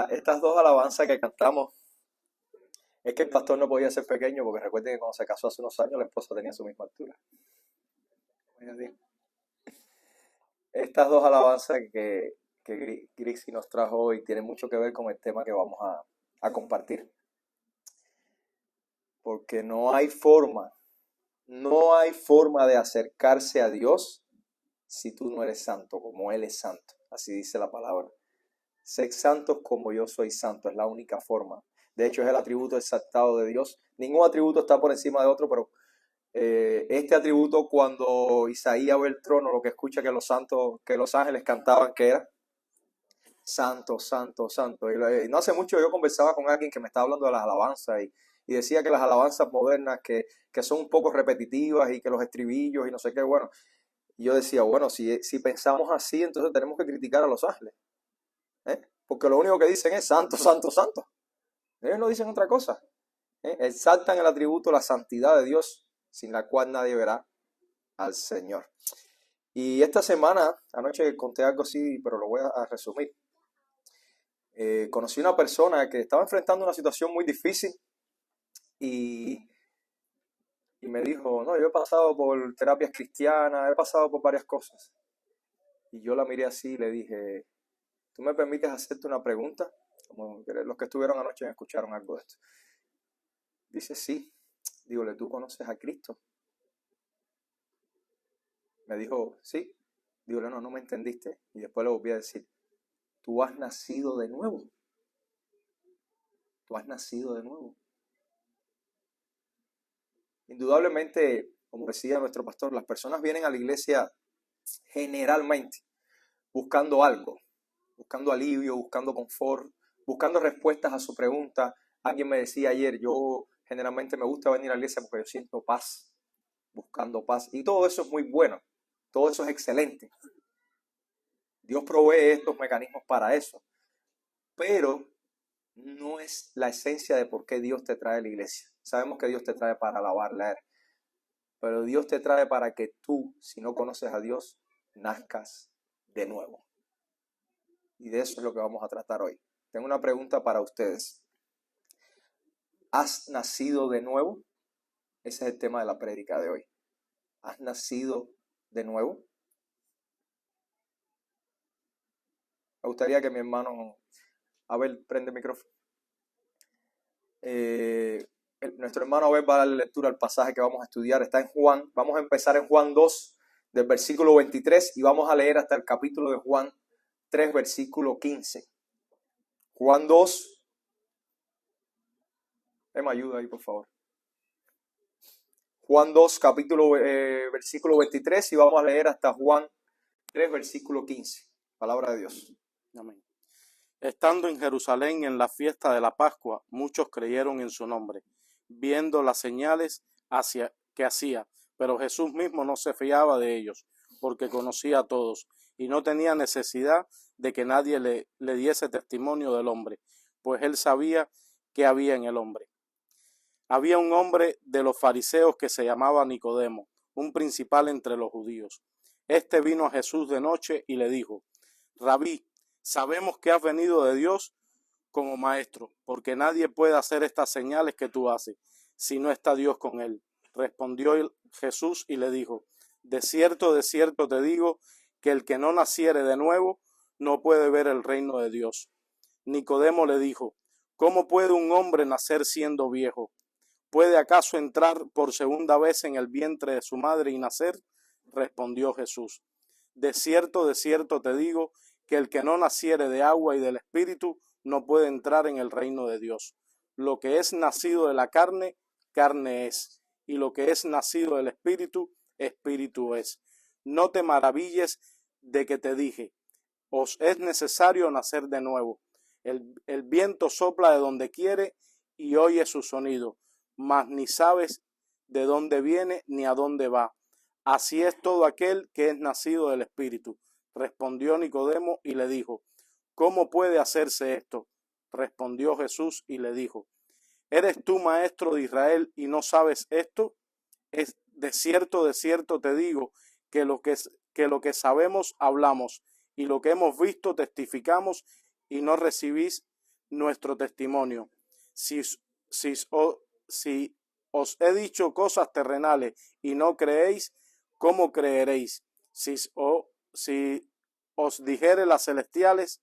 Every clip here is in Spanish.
Estas dos alabanzas que cantamos, es que el pastor no podía ser pequeño, porque recuerden que cuando se casó hace unos años, la esposa tenía su misma altura. Estas dos alabanzas que Grixi nos trajo hoy tienen mucho que ver con el tema que vamos a compartir. Porque no hay forma de acercarse a Dios si tú no eres santo, como Él es santo. Así dice la palabra. Sed santos como yo soy santo, es la única forma. De hecho, es el atributo exaltado de Dios. Ningún atributo está por encima de otro, pero este atributo, cuando Isaías ve el trono, lo que escucha que los ángeles cantaban, que era santo, santo, santo. Y no hace mucho yo conversaba con alguien que me estaba hablando de las alabanzas y decía que las alabanzas modernas que son un poco repetitivas y que los estribillos y no sé qué, bueno. Y yo decía, bueno, si pensamos así, entonces tenemos que criticar a los ángeles. Porque lo único que dicen es santo, santo, santo. Ellos no dicen otra cosa. Exaltan el atributo, la santidad de Dios, sin la cual nadie verá al Señor. Y esta semana, anoche conté algo así, pero lo voy a resumir. Conocí una persona que estaba enfrentando una situación muy difícil y me dijo, no, yo he pasado por terapias cristianas, he pasado por varias cosas. Y yo la miré así y le dije, ¿tú me permites hacerte una pregunta? Como los que estuvieron anoche me escucharon algo de esto. Dice, sí. Dígole, ¿tú conoces a Cristo? Me dijo, sí. Dígole, no me entendiste. Y después le volví a decir, tú has nacido de nuevo. Tú has nacido de nuevo. Indudablemente, como decía nuestro pastor, las personas vienen a la iglesia generalmente buscando algo, buscando alivio, buscando confort, buscando respuestas a su pregunta. Alguien me decía ayer, yo generalmente me gusta venir a la iglesia porque yo siento paz, buscando paz. Y todo eso es muy bueno, todo eso es excelente. Dios provee estos mecanismos para eso, pero no es la esencia de por qué Dios te trae a la iglesia. Sabemos que Dios te trae para alabar, leer, pero Dios te trae para que tú, si no conoces a Dios, nazcas de nuevo. Y de eso es lo que vamos a tratar hoy. Tengo una pregunta para ustedes. ¿Has nacido de nuevo? Ese es el tema de la prédica de hoy. ¿Has nacido de nuevo? Me gustaría que mi hermano Abel prende el micrófono. Nuestro hermano Abel va a dar lectura al pasaje que vamos a estudiar. Está en Juan. Vamos a empezar en Juan 2, del versículo 23, y vamos a leer hasta el capítulo de Juan 3, versículo 15. Juan 2. Me ayuda ahí, por favor. Juan 2, versículo 23, y vamos a leer hasta Juan 3, versículo 15. Palabra de Dios. Amén. Estando en Jerusalén en la fiesta de la Pascua, muchos creyeron en su nombre, viendo las señales que hacía, pero Jesús mismo no se fiaba de ellos, porque conocía a todos, y no tenía necesidad de que nadie le diese testimonio del hombre, pues él sabía qué había en el hombre. Había un hombre de los fariseos que se llamaba Nicodemo, un principal entre los judíos. Este vino a Jesús de noche y le dijo, Rabí, sabemos que has venido de Dios como maestro, porque nadie puede hacer estas señales que tú haces, si no está Dios con él. Respondió Jesús y le dijo, de cierto te digo, que el que no naciere de nuevo no puede ver el reino de Dios. Nicodemo le dijo, ¿cómo puede un hombre nacer siendo viejo? ¿Puede acaso entrar por segunda vez en el vientre de su madre y nacer? Respondió Jesús, de cierto te digo, que el que no naciere de agua y del Espíritu no puede entrar en el reino de Dios. Lo que es nacido de la carne, carne es, y lo que es nacido del Espíritu, Espíritu es. No te maravilles de que te dije, os es necesario nacer de nuevo. El viento sopla de donde quiere y oye su sonido, mas ni sabes de dónde viene ni a dónde va. Así es todo aquel que es nacido del Espíritu. Respondió Nicodemo y le dijo, ¿cómo puede hacerse esto? Respondió Jesús y le dijo, ¿eres tú maestro de Israel y no sabes esto? Es de cierto te digo, que lo que sabemos hablamos, y lo que hemos visto testificamos, y no recibís nuestro testimonio. Si, si os he dicho cosas terrenales y no creéis, ¿cómo creeréis? Si os dijere las celestiales,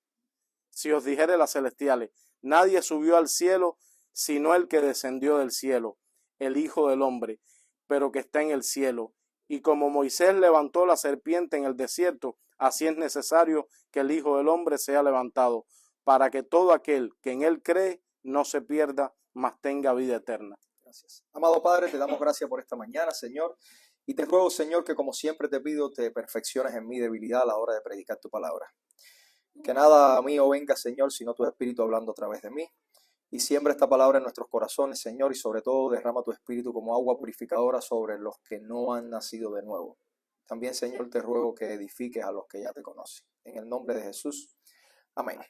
nadie subió al cielo sino el que descendió del cielo, el Hijo del Hombre, pero que está en el cielo. Y como Moisés levantó la serpiente en el desierto, así es necesario que el Hijo del Hombre sea levantado, para que todo aquel que en él cree no se pierda, mas tenga vida eterna. Gracias. Amado Padre, te damos gracias por esta mañana, Señor, y te ruego, Señor, que como siempre te pido, te perfecciones en mi debilidad a la hora de predicar tu palabra. Que nada mío venga, Señor, sino tu Espíritu hablando a través de mí. Y siembra esta palabra en nuestros corazones, Señor, y sobre todo derrama tu Espíritu como agua purificadora sobre los que no han nacido de nuevo. También, Señor, te ruego que edifiques a los que ya te conocen. En el nombre de Jesús. Amén.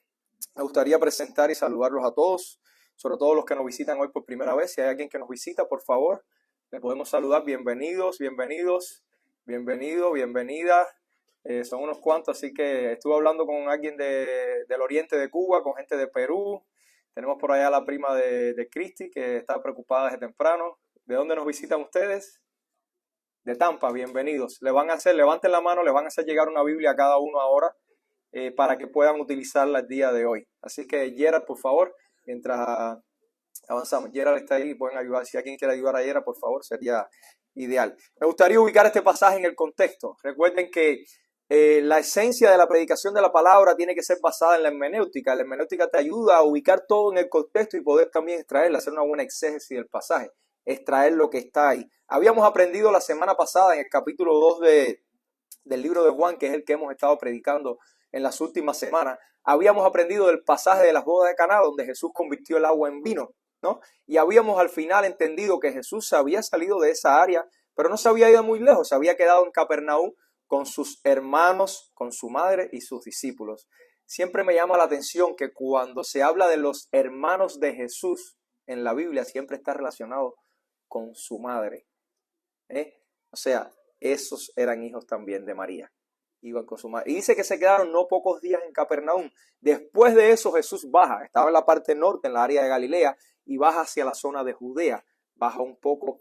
Me gustaría presentar y saludarlos a todos, sobre todo los que nos visitan hoy por primera vez. Si hay alguien que nos visita, por favor, le podemos saludar. Bienvenidos, bienvenido, bienvenida. Son unos cuantos, así que estuve hablando con alguien del oriente de Cuba, con gente de Perú. Tenemos por allá a la prima de Cristi, que está preocupada desde temprano. ¿De dónde nos visitan ustedes? De Tampa, bienvenidos. Levanten la mano, les van a hacer llegar una Biblia a cada uno ahora para que puedan utilizarla el día de hoy. Así que Gerard, por favor, mientras avanzamos, Gerard está ahí y pueden ayudar. Si alguien quiere ayudar a Gerard, por favor, sería ideal. Me gustaría ubicar este pasaje en el contexto. Recuerden que la esencia de la predicación de la palabra tiene que ser basada en la hermenéutica. La hermenéutica te ayuda a ubicar todo en el contexto y poder también extraerla, hacer una buena exégesis del pasaje, extraer lo que está ahí. Habíamos aprendido la semana pasada en el capítulo 2 del libro de Juan, que es el que hemos estado predicando en las últimas semanas. Habíamos aprendido del pasaje de las bodas de Caná, donde Jesús convirtió el agua en vino, ¿no? Y habíamos al final entendido que Jesús se había salido de esa área, pero no se había ido muy lejos, se había quedado en Capernaum con sus hermanos, con su madre y sus discípulos. Siempre me llama la atención que cuando se habla de los hermanos de Jesús en la Biblia, siempre está relacionado con su madre. O sea, esos eran hijos también de María. Iban con su madre. Y dice que se quedaron no pocos días en Capernaum. Después de eso Jesús baja. Estaba en la parte norte, en la área de Galilea, y baja hacia la zona de Judea. Baja un poco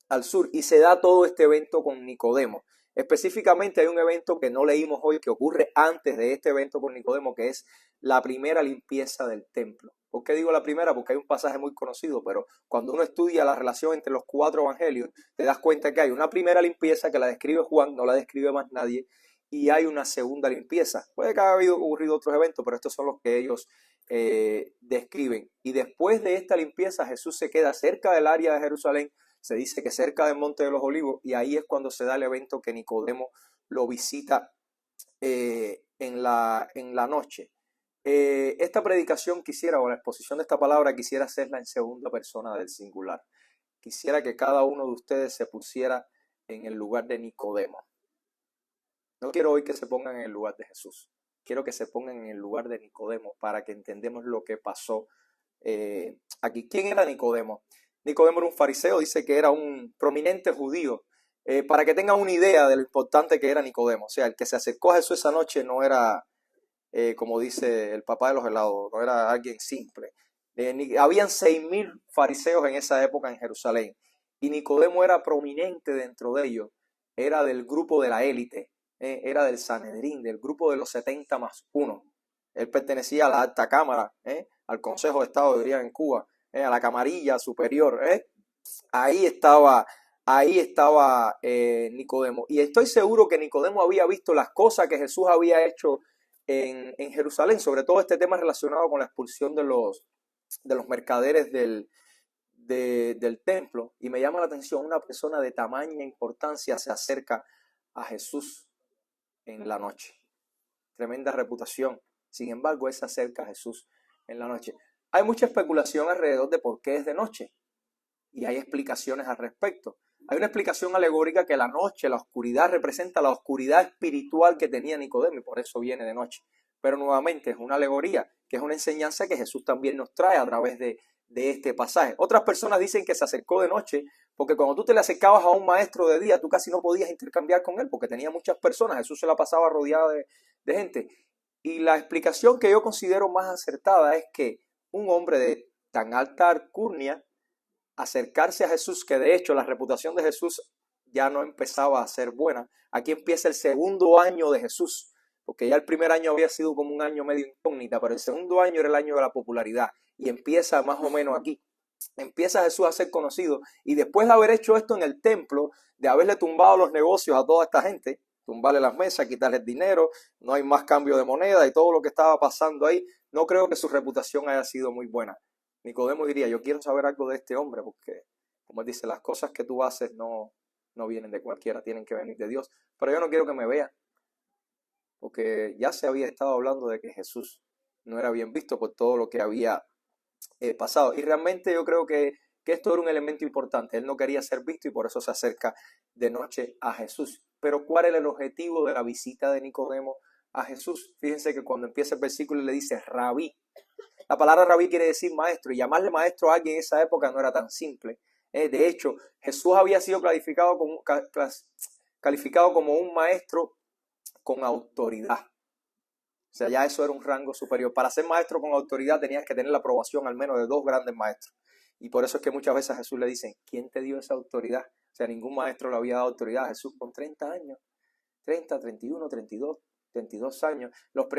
al sur y se da todo este evento con Nicodemo. Específicamente hay un evento que no leímos hoy que ocurre antes de este evento con Nicodemo, que es la primera limpieza del templo. ¿Por qué digo la primera? Porque hay un pasaje muy conocido, pero cuando uno estudia la relación entre los 4 evangelios, te das cuenta que hay una primera limpieza que la describe Juan, no la describe más nadie, y hay una segunda limpieza. Puede que haya ocurrido otros eventos, pero estos son los que ellos describen. Y después de esta limpieza, Jesús se queda cerca del área de Jerusalén, se dice que cerca del Monte de los Olivos, y ahí es cuando se da el evento que Nicodemo lo visita en la noche. Esta predicación o la exposición de esta palabra quisiera hacerla en segunda persona del singular. Quisiera que cada uno de ustedes se pusiera en el lugar de Nicodemo. No quiero hoy que se pongan en el lugar de Jesús. Quiero que se pongan en el lugar de Nicodemo para que entendamos lo que pasó aquí. ¿Quién era Nicodemo? Nicodemo era un fariseo, dice que era un prominente judío. Para que tengan una idea de lo importante que era Nicodemo. O sea, el que se acercó a Jesús esa noche no era, como dice el papá de los helados, no era alguien simple. Habían 6,000 fariseos en esa época en Jerusalén. Y Nicodemo era prominente dentro de ellos. Era del grupo de la élite. Era del Sanedrín, del grupo de los 70 más 1. Él pertenecía a la alta cámara, al Consejo de Estado, dirían en Cuba, a la camarilla superior. Ahí estaba Nicodemo. Y estoy seguro que Nicodemo había visto las cosas que Jesús había hecho en Jerusalén, sobre todo este tema relacionado con la expulsión de los mercaderes del templo. Y me llama la atención, una persona de tamaña importancia se acerca a Jesús en la noche. Tremenda reputación. Sin embargo, él se acerca a Jesús en la noche. Hay mucha especulación alrededor de por qué es de noche. Y hay explicaciones al respecto. Hay una explicación alegórica que la noche, la oscuridad, representa la oscuridad espiritual que tenía Nicodemo y por eso viene de noche. Pero nuevamente es una alegoría, que es una enseñanza que Jesús también nos trae a través de este pasaje. Otras personas dicen que se acercó de noche porque cuando tú te le acercabas a un maestro de día, tú casi no podías intercambiar con él porque tenía muchas personas. Jesús se la pasaba rodeado de gente. Y la explicación que yo considero más acertada es que un hombre de tan alta alcurnia acercarse a Jesús, que de hecho la reputación de Jesús ya no empezaba a ser buena. Aquí empieza el segundo año de Jesús, porque ya el primer año había sido como un año medio incógnita, pero el segundo año era el año de la popularidad y empieza más o menos aquí. Empieza Jesús a ser conocido y después de haber hecho esto en el templo, de haberle tumbado los negocios a toda esta gente, tumbarle las mesas, quitarle el dinero, no hay más cambio de moneda y todo lo que estaba pasando ahí, no creo que su reputación haya sido muy buena. Nicodemo diría, yo quiero saber algo de este hombre porque, como él dice, las cosas que tú haces no vienen de cualquiera, tienen que venir de Dios. Pero yo no quiero que me vean, porque ya se había estado hablando de que Jesús no era bien visto por todo lo que había pasado. Y realmente yo creo que esto era un elemento importante. Él no quería ser visto y por eso se acerca de noche a Jesús. Pero ¿cuál era el objetivo de la visita de Nicodemo a Jesús? Fíjense que cuando empieza el versículo le dice rabí. La palabra rabí quiere decir maestro, y llamarle maestro a alguien en esa época no era tan simple. De hecho, Jesús había sido calificado como un maestro con autoridad. O sea, ya eso era un rango superior. Para ser maestro con autoridad tenías que tener la aprobación al menos de 2 grandes maestros. Y por eso es que muchas veces a Jesús le dicen, ¿quién te dio esa autoridad? O sea, ningún maestro le había dado autoridad a Jesús con 30 años. 30, 31, 32 años.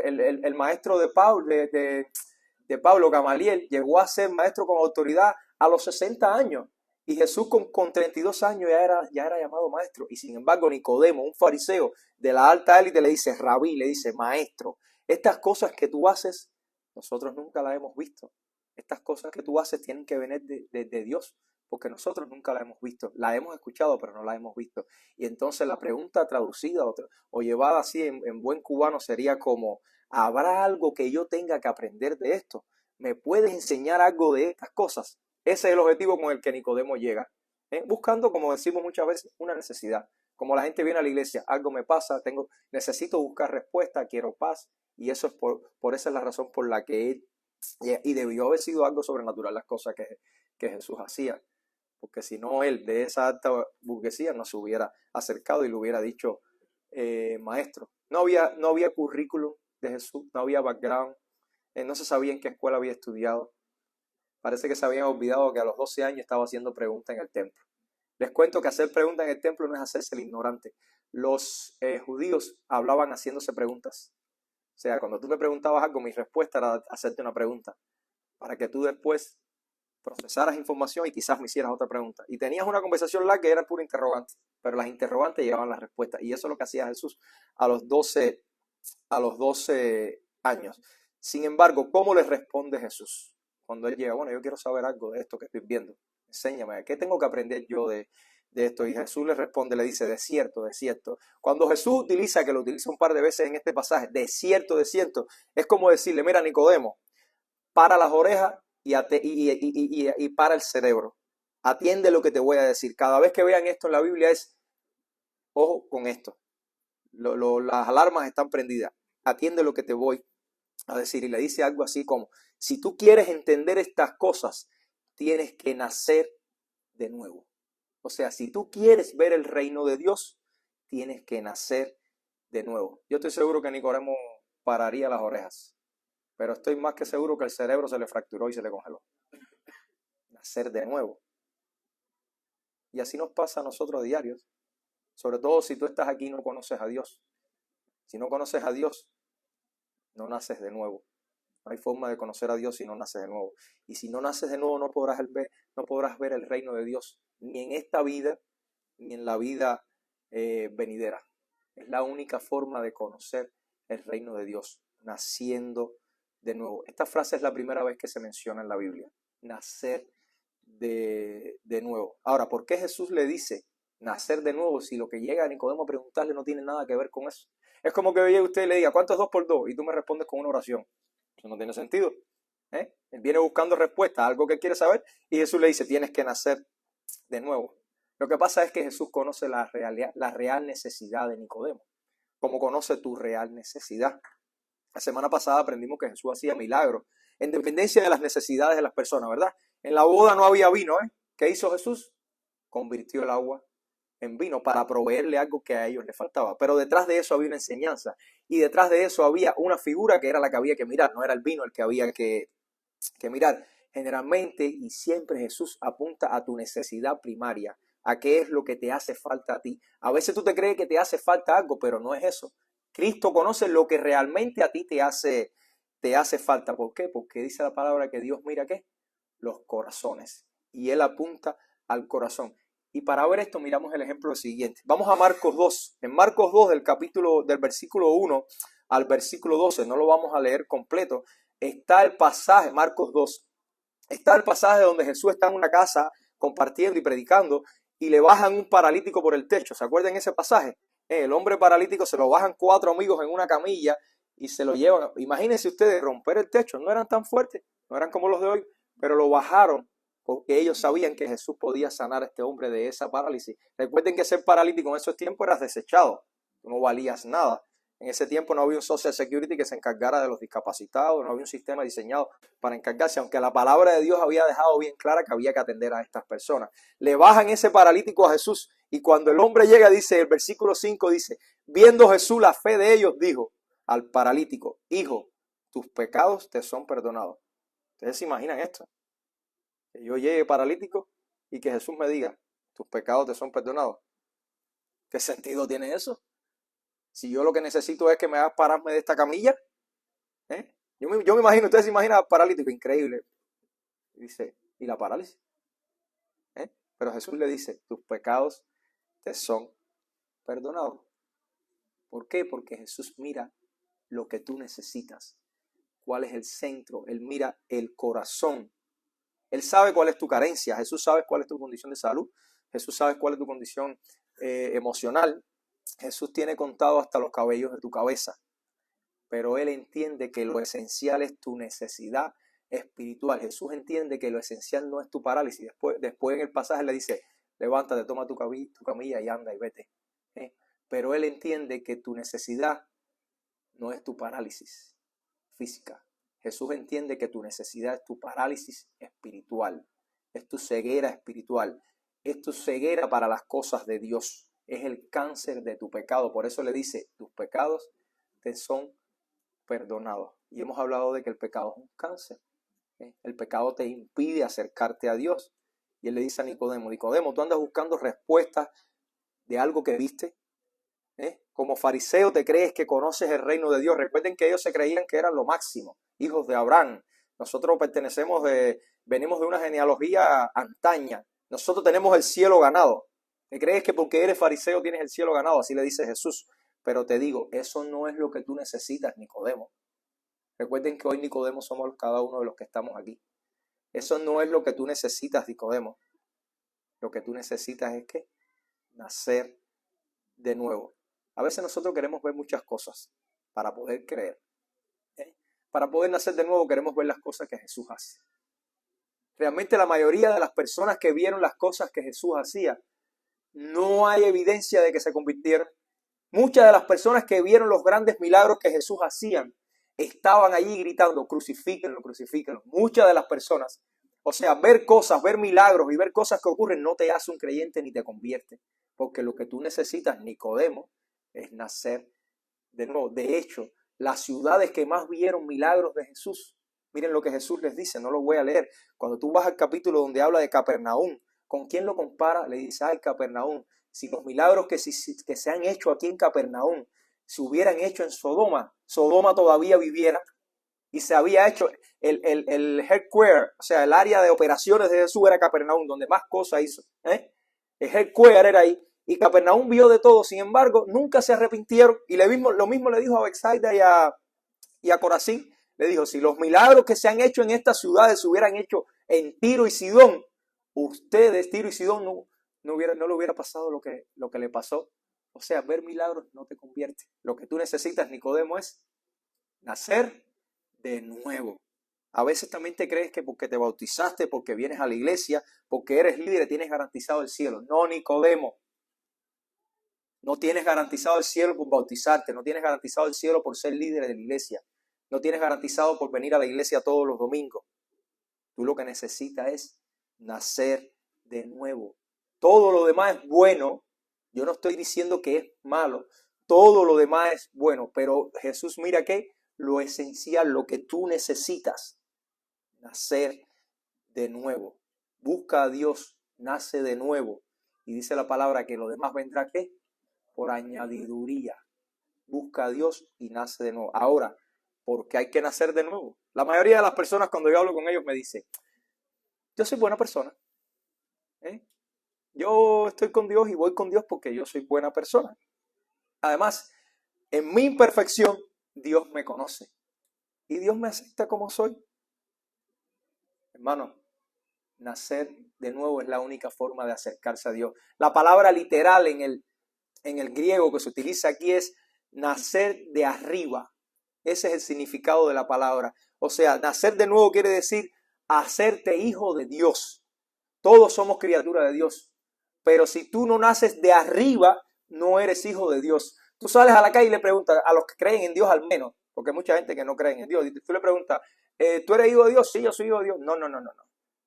El maestro de Pablo, Gamaliel, llegó a ser maestro con autoridad a los 60 años. Y Jesús con 32 años ya era llamado maestro. Y sin embargo, Nicodemo, un fariseo de la alta élite, le dice rabí, le dice maestro. Estas cosas que tú haces, nosotros nunca las hemos visto. Estas cosas que tú haces tienen que venir de Dios, porque nosotros nunca las hemos visto. La hemos escuchado, pero no la hemos visto. Y entonces la pregunta traducida o llevada así en buen cubano sería como, ¿habrá algo que yo tenga que aprender de esto? ¿Me puedes enseñar algo de estas cosas? Ese es el objetivo con el que Nicodemo llega. Buscando, como decimos muchas veces, una necesidad. Como la gente viene a la iglesia, algo me pasa, necesito buscar respuesta, quiero paz. Y eso es por esa es la razón por la que él, y debió haber sido algo sobrenatural las cosas que Jesús hacía. Porque si no, él de esa alta burguesía no se hubiera acercado y le hubiera dicho maestro. No había currículum de Jesús, no había background, no se sabía en qué escuela había estudiado. Parece que se habían olvidado que a los 12 años estaba haciendo preguntas en el templo. Les cuento que hacer preguntas en el templo no es hacerse el ignorante. Los judíos hablaban haciéndose preguntas. O sea, cuando tú me preguntabas algo, mi respuesta era hacerte una pregunta, para que tú después procesaras información y quizás me hicieras otra pregunta. Y tenías una conversación larga que era pura interrogante, pero las interrogantes llevaban las respuestas. Y eso es lo que hacía Jesús a los 12 años. Sin embargo, ¿cómo le responde Jesús? Cuando él llega, bueno, yo quiero saber algo de esto que estoy viendo. Enséñame, ¿qué tengo que aprender yo de esto? Y Jesús le responde, le dice, de cierto. Cuando Jesús que lo utiliza un par de veces en este pasaje, de cierto, es como decirle, mira, Nicodemo, para las orejas y para el cerebro. Atiende lo que te voy a decir. Cada vez que vean esto en la Biblia es, ojo con esto. Las alarmas están prendidas. Atiende lo que te voy a decir. Y le dice algo así como, si tú quieres entender estas cosas, tienes que nacer de nuevo. O sea, si tú quieres ver el reino de Dios, tienes que nacer de nuevo. Yo estoy seguro que Nicodemo pararía las orejas, pero estoy más que seguro que el cerebro se le fracturó y se le congeló. Nacer de nuevo. Y así nos pasa a nosotros diarios. Sobre todo si tú estás aquí y no conoces a Dios. Si no conoces a Dios, no naces de nuevo. No hay forma de conocer a Dios si no naces de nuevo. Y si no naces de nuevo, no podrás ver el reino de Dios, ni en esta vida, ni en la vida venidera. Es la única forma de conocer el reino de Dios, naciendo de nuevo. Esta frase es la primera vez que se menciona en la Biblia, nacer de nuevo. Ahora, ¿por qué Jesús le dice nacer de nuevo si lo que llega a Nicodemo a preguntarle no tiene nada que ver con eso? Es como que llegue usted y le diga, ¿cuánto es 2 por 2? Y tú me respondes con una oración. Eso no tiene sentido. Él viene buscando respuesta a algo que quiere saber y Jesús le dice, tienes que nacer de nuevo. Lo que pasa es que Jesús conoce la real necesidad de Nicodemo, como conoce tu real necesidad. La semana pasada aprendimos que Jesús hacía milagros en dependencia de las necesidades de las personas, ¿verdad? En la boda no había vino, ¿Qué hizo Jesús? Convirtió el agua en vino para proveerle algo que a ellos les faltaba. Pero detrás de eso había una enseñanza y detrás de eso había una figura que era la que había que mirar, no era el vino el que había que mirar. Generalmente y siempre Jesús apunta a tu necesidad primaria, a qué es lo que te hace falta a ti. A veces tú te crees que te hace falta algo, pero no es eso. Cristo conoce lo que realmente a ti te hace falta. ¿Por qué? Porque dice la palabra que Dios mira ¿qué? Los corazones. Y Él apunta al corazón. Y para ver esto miramos el ejemplo siguiente. Vamos a Marcos 2. En Marcos 2 del versículo 1 al versículo 12, no lo vamos a leer completo, está el pasaje, Marcos 2, está el pasaje donde Jesús está en una casa compartiendo y predicando y le bajan un paralítico por el techo. ¿Se acuerdan ese pasaje? El hombre paralítico se lo bajan 4 amigos en una camilla y se lo llevan. Imagínense ustedes romper el techo. No eran tan fuertes, no eran como los de hoy, pero lo bajaron porque ellos sabían que Jesús podía sanar a este hombre de esa parálisis. Recuerden que ser paralítico en esos tiempos eras desechado, tú no valías nada. En ese tiempo no había un Social Security que se encargara de los discapacitados, no había un sistema diseñado para encargarse, aunque la palabra de Dios había dejado bien clara que había que atender a estas personas. Le bajan ese paralítico a Jesús y cuando el hombre llega, dice, el versículo 5 dice, viendo Jesús la fe de ellos, dijo al paralítico, hijo, tus pecados te son perdonados. ¿Ustedes se imaginan esto? Que yo llegue paralítico y que Jesús me diga, tus pecados te son perdonados. ¿Qué sentido tiene eso? Si yo lo que necesito es que me haga pararme de esta camilla, yo me imagino, ustedes se imaginan paralítico, increíble. Dice, ¿y la parálisis? Pero Jesús le dice, tus pecados te son perdonados. ¿Por qué? Porque Jesús mira lo que tú necesitas. ¿Cuál es el centro? Él mira el corazón. Él sabe cuál es tu carencia. Jesús sabe cuál es tu condición de salud. Jesús sabe cuál es tu condición emocional. Jesús tiene contado hasta los cabellos de tu cabeza, pero Él entiende que lo esencial es tu necesidad espiritual. Jesús entiende que lo esencial no es tu parálisis. Después en el pasaje le dice, levántate, toma tu camilla y anda y vete. Pero Él entiende que tu necesidad no es tu parálisis física. Jesús entiende que tu necesidad es tu parálisis espiritual, es tu ceguera espiritual, es tu ceguera para las cosas de Dios. Es el cáncer de tu pecado. Por eso le dice, tus pecados te son perdonados. Y hemos hablado de que el pecado es un cáncer. El pecado te impide acercarte a Dios. Y él le dice a Nicodemo, Nicodemo, tú andas buscando respuestas de algo que viste. Como fariseo te crees que conoces el reino de Dios. Recuerden que ellos se creían que eran lo máximo, hijos de Abraham. Nosotros venimos de una genealogía antaña. Nosotros tenemos el cielo ganado. ¿Te crees que porque eres fariseo tienes el cielo ganado? Así le dice Jesús. Pero te digo, eso no es lo que tú necesitas, Nicodemo. Recuerden que hoy Nicodemo somos cada uno de los que estamos aquí. Eso no es lo que tú necesitas, Nicodemo. Lo que tú necesitas es que nacer de nuevo. A veces nosotros queremos ver muchas cosas para poder creer. Para poder nacer de nuevo queremos ver las cosas que Jesús hace. Realmente la mayoría de las personas que vieron las cosas que Jesús hacía, no hay evidencia de que se convirtieron. Muchas de las personas que vieron los grandes milagros que Jesús hacía estaban allí gritando, crucifíquenlo, crucifíquenlo. Muchas de las personas, o sea, ver cosas, ver milagros y ver cosas que ocurren no te hace un creyente ni te convierte. Porque lo que tú necesitas, Nicodemo, es nacer de nuevo. De hecho, las ciudades que más vieron milagros de Jesús, miren lo que Jesús les dice, no lo voy a leer. Cuando tú vas al capítulo donde habla de Capernaum, ¿con quién lo compara? Le dice, ay, Capernaum, si los milagros que se han hecho aquí en Capernaum se hubieran hecho en Sodoma, Sodoma todavía viviera. Y se había hecho el headquarter, o sea, el área de operaciones de Jesús era Capernaum, donde más cosas hizo. El headquarter era ahí. Y Capernaum vio de todo, sin embargo, nunca se arrepintieron. Y lo mismo le dijo a Bethsaida y a Corazín. Le dijo, si los milagros que se han hecho en estas ciudades se hubieran hecho en Tiro y Sidón, ustedes, Tiro y Sidón, no le hubiera pasado lo que le pasó. O sea, ver milagros no te convierte. Lo que tú necesitas, Nicodemo, es nacer de nuevo. A veces también te crees que porque te bautizaste, porque vienes a la iglesia, porque eres líder, tienes garantizado el cielo. No, Nicodemo. No tienes garantizado el cielo por bautizarte. No tienes garantizado el cielo por ser líder de la iglesia. No tienes garantizado por venir a la iglesia todos los domingos. Tú lo que necesitas es nacer de nuevo. Todo lo demás es bueno, Yo no estoy diciendo que es malo. Todo lo demás es bueno. Pero Jesús mira que lo esencial, lo que tú necesitas, nacer de nuevo. Busca a Dios, nace de nuevo. Y dice la palabra que lo demás vendrá ¿qué? Por añadiduría. Busca a Dios y nace de nuevo. Ahora, ¿por qué hay que nacer de nuevo? La mayoría de las personas cuando yo hablo con ellos me dicen, yo soy buena persona. Yo estoy con Dios y voy con Dios porque yo soy buena persona. Además, en mi imperfección, Dios me conoce. Y Dios me acepta como soy. Hermano, nacer de nuevo es la única forma de acercarse a Dios. La palabra literal en el griego que se utiliza aquí es nacer de arriba. Ese es el significado de la palabra. O sea, nacer de nuevo quiere decir hacerte hijo de Dios. Todos somos criaturas de Dios. Pero si tú no naces de arriba, no eres hijo de Dios. Tú sales a la calle y le preguntas a los que creen en Dios al menos, porque hay mucha gente que no cree en Dios. Y tú le preguntas, ¿tú eres hijo de Dios? Sí, yo soy hijo de Dios. No.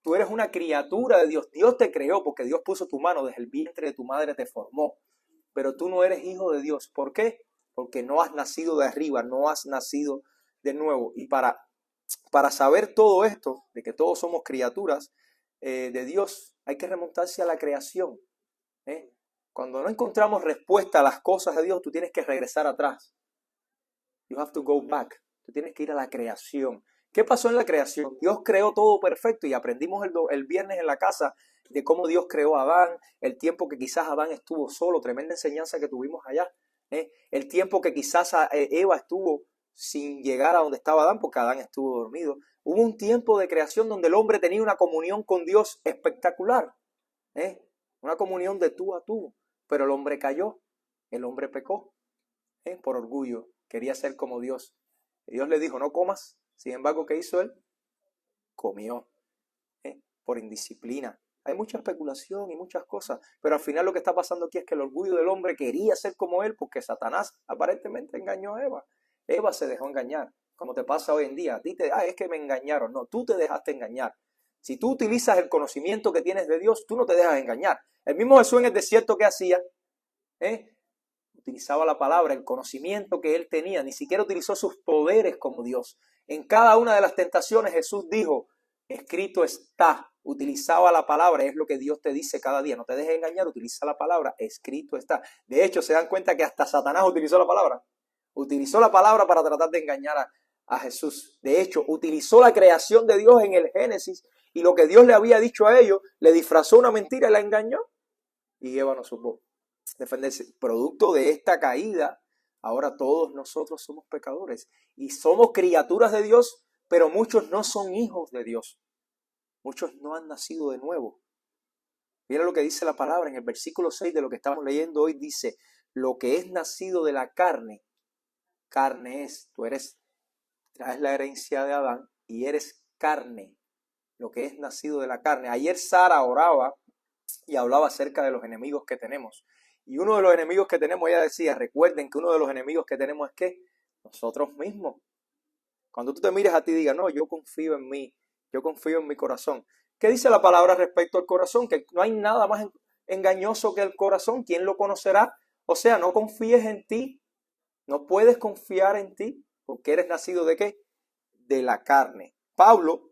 Tú eres una criatura de Dios. Dios te creó porque Dios puso tu mano desde el vientre de tu madre, te formó. Pero tú no eres hijo de Dios. ¿Por qué? Porque no has nacido de arriba, no has nacido de nuevo. Y para saber todo esto, de que todos somos criaturas de Dios, hay que remontarse a la creación. Cuando no encontramos respuesta a las cosas de Dios, tú tienes que regresar atrás. You have to go back. Tú tienes que ir a la creación. ¿Qué pasó en la creación? Dios creó todo perfecto y aprendimos el viernes en la casa de cómo Dios creó a Adán, el tiempo que quizás Adán estuvo solo, tremenda enseñanza que tuvimos allá. El tiempo que quizás Eva estuvo sin llegar a donde estaba Adán, porque Adán estuvo dormido. Hubo un tiempo de creación donde el hombre tenía una comunión con Dios espectacular. Una comunión de tú a tú. Pero el hombre cayó, el hombre pecó por orgullo, quería ser como Dios. Y Dios le dijo, no comas. Sin embargo, ¿qué hizo él? Comió por indisciplina. Hay mucha especulación y muchas cosas, pero al final lo que está pasando aquí es que el orgullo del hombre quería ser como él porque Satanás aparentemente engañó a Eva. Eva se dejó engañar, como te pasa hoy en día. A ti es que me engañaron. No, tú te dejaste engañar. Si tú utilizas el conocimiento que tienes de Dios, tú no te dejas engañar. El mismo Jesús en el desierto, ¿qué hacía? Utilizaba la palabra, el conocimiento que él tenía. Ni siquiera utilizó sus poderes como Dios. En cada una de las tentaciones Jesús dijo, escrito está. Utilizaba la palabra, es lo que Dios te dice cada día. No te dejes engañar, utiliza la palabra, escrito está. De hecho, se dan cuenta que hasta Satanás utilizó la palabra. Utilizó la palabra para tratar de engañar a Jesús. De hecho, utilizó la creación de Dios en el Génesis y lo que Dios le había dicho a ellos, le disfrazó una mentira y la engañó. Y Eva no supo defenderse. Producto de esta caída, ahora todos nosotros somos pecadores y somos criaturas de Dios, pero muchos no son hijos de Dios. Muchos no han nacido de nuevo. Mira lo que dice la palabra en el versículo 6 de lo que estamos leyendo hoy. Dice, lo que es nacido de la carne, carne es. Tú traes la herencia de Adán y eres carne. Lo que es nacido de la carne. Ayer Sara oraba y hablaba acerca de los enemigos que tenemos. Y uno de los enemigos que tenemos, ella decía, recuerden que uno de los enemigos que tenemos es ¿qué? Nosotros mismos. Cuando tú te mires a ti y digas, no, yo confío en mí, yo confío en mi corazón. ¿Qué dice la palabra respecto al corazón? Que no hay nada más engañoso que el corazón. ¿Quién lo conocerá? O sea, no confíes en ti. No puedes confiar en ti porque eres nacido ¿de qué? De la carne. Pablo,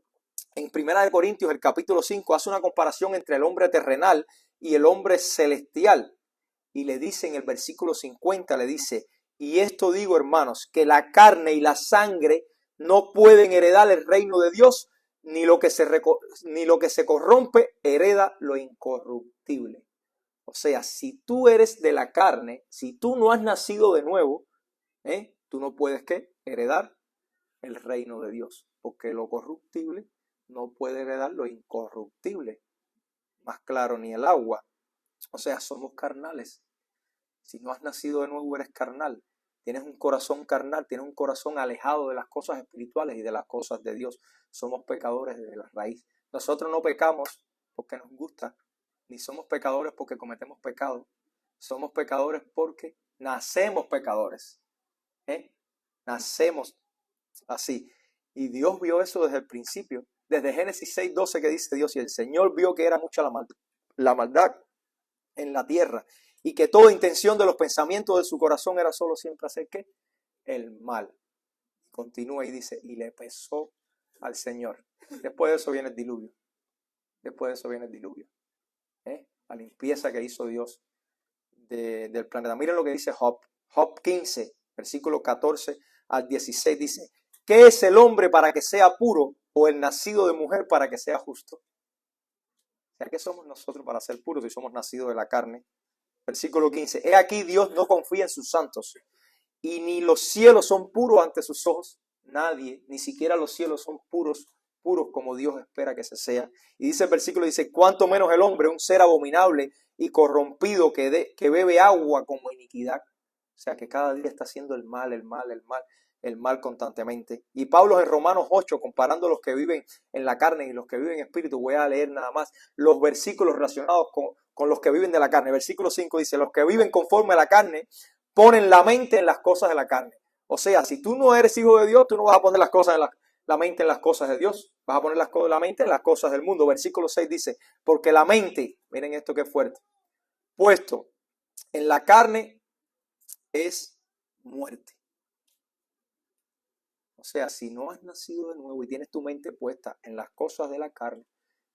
en 1 Corintios, el capítulo 5, hace una comparación entre el hombre terrenal y el hombre celestial. Y le dice en el versículo 50, le dice, y esto digo, hermanos, que la carne y la sangre no pueden heredar el reino de Dios, ni lo que se corrompe hereda lo incorruptible. O sea, si tú eres de la carne, si tú no has nacido de nuevo, tú no puedes ¿qué? Heredar el reino de Dios, porque lo corruptible no puede heredar lo incorruptible. Más claro, ni el agua. O sea, somos carnales. Si no has nacido de nuevo, eres carnal. Tienes un corazón carnal, tienes un corazón alejado de las cosas espirituales y de las cosas de Dios. Somos pecadores desde la raíz. Nosotros no pecamos porque nos gusta, ni somos pecadores porque cometemos pecado. Somos pecadores porque nacemos pecadores. Nacemos así. Y Dios vio eso desde el principio. Desde Génesis 6:12 que dice Dios, y el Señor vio que era mucha la maldad en la tierra y que toda intención de los pensamientos de su corazón era solo siempre hacer ¿qué? El mal. Continúa y dice, y le pesó al Señor. Después de eso viene el diluvio. Después de eso viene el diluvio. La limpieza que hizo Dios del planeta. Miren lo que dice Job. Job 15, versículo 14 al 16 dice, ¿qué es el hombre para que sea puro o el nacido de mujer para que sea justo? O sea, ¿qué somos nosotros para ser puros si somos nacidos de la carne? Versículo 15, he aquí Dios no confía en sus santos y ni los cielos son puros ante sus ojos. Nadie, ni siquiera los cielos son puros como Dios espera que se sea. Y dice el versículo, dice, cuánto menos el hombre, un ser abominable y corrompido que bebe agua como iniquidad. O sea, que cada día está haciendo el mal constantemente. Y Pablo en Romanos 8, comparando los que viven en la carne y los que viven en espíritu, voy a leer nada más los versículos relacionados con los que viven de la carne. Versículo 5 dice, los que viven conforme a la carne ponen la mente en las cosas de la carne. O sea, si tú no eres hijo de Dios, tú no vas a poner las cosas la mente en las cosas de Dios. Vas a poner la mente en las cosas del mundo. Versículo 6 dice, porque la mente, miren esto que es fuerte, puesto en la carne es muerte. O sea, si no has nacido de nuevo y tienes tu mente puesta en las cosas de la carne,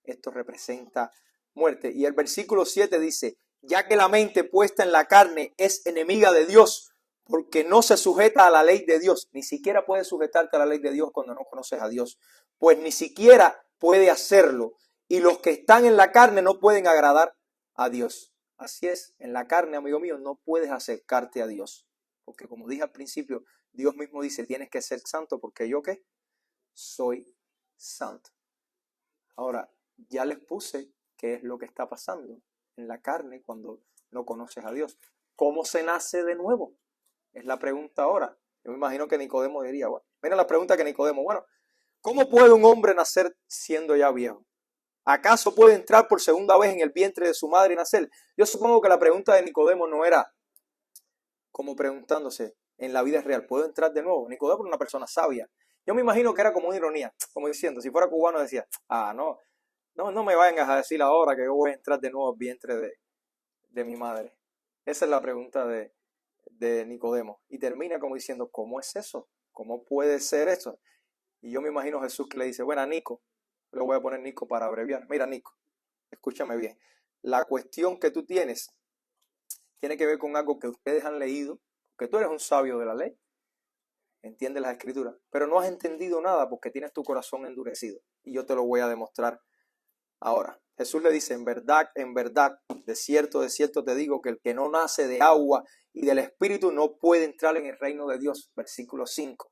esto representa muerte. Y el versículo 7 dice, ya que la mente puesta en la carne es enemiga de Dios, porque no se sujeta a la ley de Dios. Ni siquiera puedes sujetarte a la ley de Dios cuando no conoces a Dios. Pues ni siquiera puede hacerlo. Y los que están en la carne no pueden agradar a Dios. Así es, en la carne, amigo mío, no puedes acercarte a Dios. Porque como dije al principio, Dios mismo dice, tienes que ser santo porque yo ¿qué? Soy santo. Ahora, ya les puse qué es lo que está pasando en la carne cuando no conoces a Dios. ¿Cómo se nace de nuevo? Es la pregunta ahora. Yo me imagino que Nicodemo diría, bueno, mira la pregunta que Nicodemo, bueno, ¿cómo puede un hombre nacer siendo ya viejo? ¿Acaso puede entrar por segunda vez en el vientre de su madre y nacer? Yo supongo que la pregunta de Nicodemo no era como preguntándose en la vida real, ¿puedo entrar de nuevo? Nicodemo era una persona sabia. Yo me imagino que era como una ironía, como diciendo, si fuera cubano decía, no me vayan a decir ahora que yo voy a entrar de nuevo al vientre de mi madre. Esa es la pregunta de Nicodemo. Y termina como diciendo, ¿cómo es eso? ¿Cómo puede ser eso? Y yo me imagino a Jesús que le dice, bueno, Nico, le voy a poner Nico para abreviar. Mira, Nico, escúchame bien. La cuestión que tú tienes tiene que ver con algo que ustedes han leído, que tú eres un sabio de la ley, entiendes las escrituras, pero no has entendido nada porque tienes tu corazón endurecido. Y yo te lo voy a demostrar ahora. Jesús le dice, en verdad, de cierto te digo que el que no nace de agua y del Espíritu no puede entrar en el reino de Dios. Versículo 5.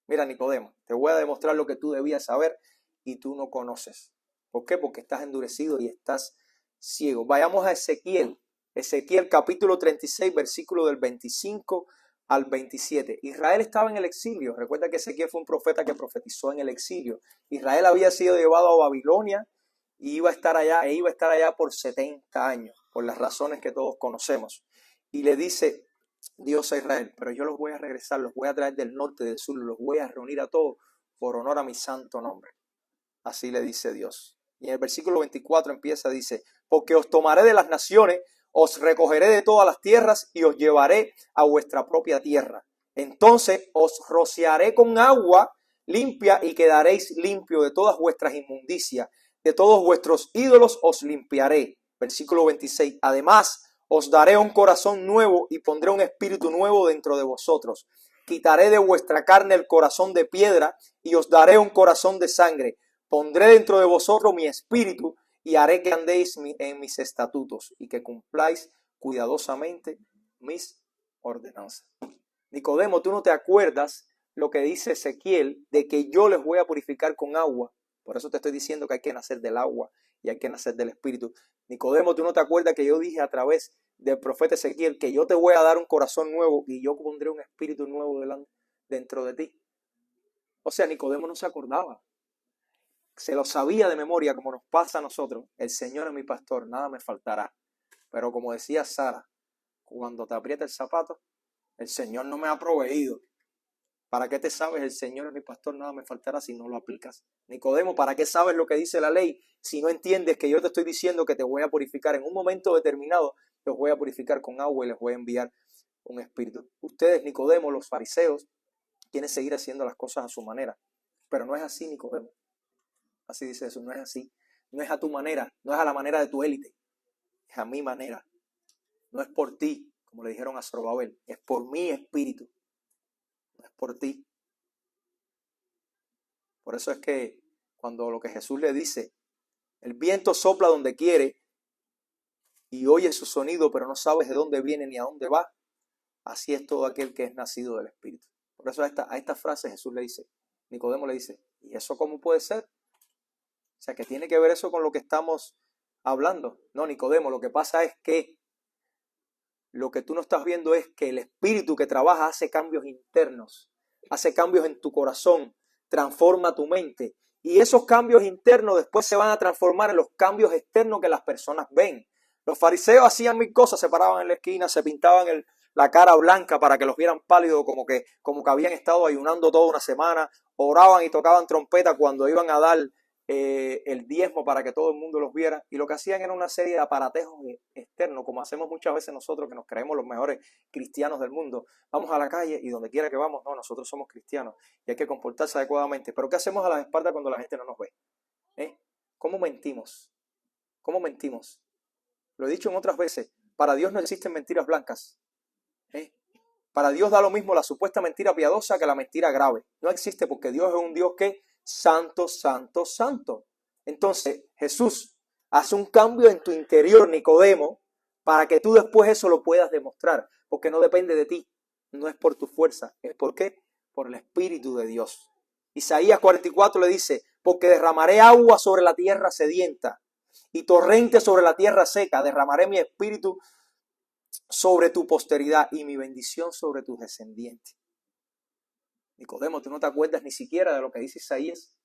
Mira, Nicodemo, te voy a demostrar lo que tú debías saber y tú no conoces. ¿Por qué? Porque estás endurecido y estás ciego. Vayamos a Ezequiel. Ezequiel capítulo 36, versículo del 25 al 27. Israel estaba en el exilio. Recuerda que Ezequiel fue un profeta que profetizó en el exilio. Israel había sido llevado a Babilonia y iba a estar allá por 70 años, por las razones que todos conocemos. Y le dice Dios a Israel, pero yo los voy a regresar, los voy a traer del norte, del sur, los voy a reunir a todos por honor a mi santo nombre. Así le dice Dios. Y en el versículo 24 dice, porque os tomaré de las naciones, os recogeré de todas las tierras y os llevaré a vuestra propia tierra. Entonces os rociaré con agua limpia y quedaréis limpio de todas vuestras inmundicias. De todos vuestros ídolos os limpiaré. Versículo 26. Además, os daré un corazón nuevo y pondré un espíritu nuevo dentro de vosotros. Quitaré de vuestra carne el corazón de piedra y os daré un corazón de sangre. Pondré dentro de vosotros mi espíritu y haré que andéis en mis estatutos y que cumpláis cuidadosamente mis ordenanzas. Nicodemo, tú no te acuerdas lo que dice Ezequiel de que yo les voy a purificar con agua. Por eso te estoy diciendo que hay que nacer del agua y hay que nacer del espíritu. Nicodemo, tú no te acuerdas que yo dije a través del profeta Ezequiel que yo te voy a dar un corazón nuevo y yo pondré un espíritu nuevo dentro de ti. O sea, Nicodemo no se acordaba. Se lo sabía de memoria como nos pasa a nosotros. El Señor es mi pastor, nada me faltará. Pero como decía Sara, cuando te aprieta el zapato, el Señor no me ha proveído. ¿Para qué te sabes el Señor es mi pastor, nada me faltará si no lo aplicas? Nicodemo, ¿para qué sabes lo que dice la ley si no entiendes que yo te estoy diciendo que te voy a purificar en un momento determinado? los voy a purificar con agua y les voy a enviar un espíritu. Ustedes, Nicodemo, los fariseos, quieren seguir haciendo las cosas a su manera. Pero no es así, Nicodemo. Así dice Jesús, no es así. No es a tu manera, no es a la manera de tu élite. Es a mi manera. No es por ti, como le dijeron a Zorobabel. Es por mi espíritu. No es por ti. Por eso es que cuando lo que Jesús le dice, el viento sopla donde quiere y oye su sonido, pero no sabes de dónde viene ni a dónde va. Así es todo aquel que es nacido del Espíritu. Por eso a esta frase Jesús le dice, Nicodemo le dice, ¿y eso cómo puede ser? O sea, que tiene que ver eso con lo que estamos hablando. No, Nicodemo, lo que pasa es que lo que tú no estás viendo es que el Espíritu que trabaja hace cambios internos, hace cambios en tu corazón, transforma tu mente. Y esos cambios internos después se van a transformar en los cambios externos que las personas ven. Los fariseos hacían mil cosas, se paraban en la esquina, se pintaban la cara blanca para que los vieran pálidos, como que habían estado ayunando toda una semana, oraban y tocaban trompeta cuando iban a dar el diezmo para que todo el mundo los viera, y lo que hacían era una serie de aparatejos externos, como hacemos muchas veces nosotros, que nos creemos los mejores cristianos del mundo. Vamos a la calle y donde quiera que vamos, no, nosotros somos cristianos y hay que comportarse adecuadamente. Pero ¿qué hacemos a las espaldas cuando la gente no nos ve? ¿Cómo mentimos? ¿Cómo mentimos? Lo he dicho en otras veces, para Dios no existen mentiras blancas. Para Dios da lo mismo la supuesta mentira piadosa que la mentira grave. No existe, porque Dios es un Dios que santo, santo, santo. Entonces Jesús hace un cambio en tu interior, Nicodemo, para que tú después eso lo puedas demostrar, porque no depende de ti, no es por tu fuerza, es por qué, por el Espíritu de Dios. Isaías 44 le dice, porque derramaré agua sobre la tierra sedienta y torrente sobre la tierra seca, derramaré mi espíritu sobre tu posteridad y mi bendición sobre tus descendientes. Nicodemo, tú no te acuerdas ni siquiera de lo que dice Isaías,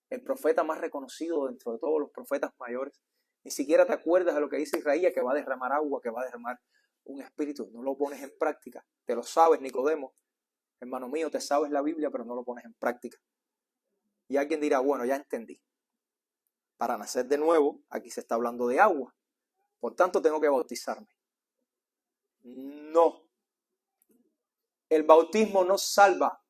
el profeta más reconocido dentro de todos los profetas mayores. Ni siquiera te acuerdas de lo que dice Isaías, que va a derramar agua, que va a derramar un espíritu. No lo pones en práctica. Te lo sabes, Nicodemo. Hermano mío, te sabes la Biblia, pero no lo pones en práctica. Y alguien dirá, bueno, ya entendí. Para nacer de nuevo, aquí se está hablando de agua. Por tanto, tengo que bautizarme. No. El bautismo no salva.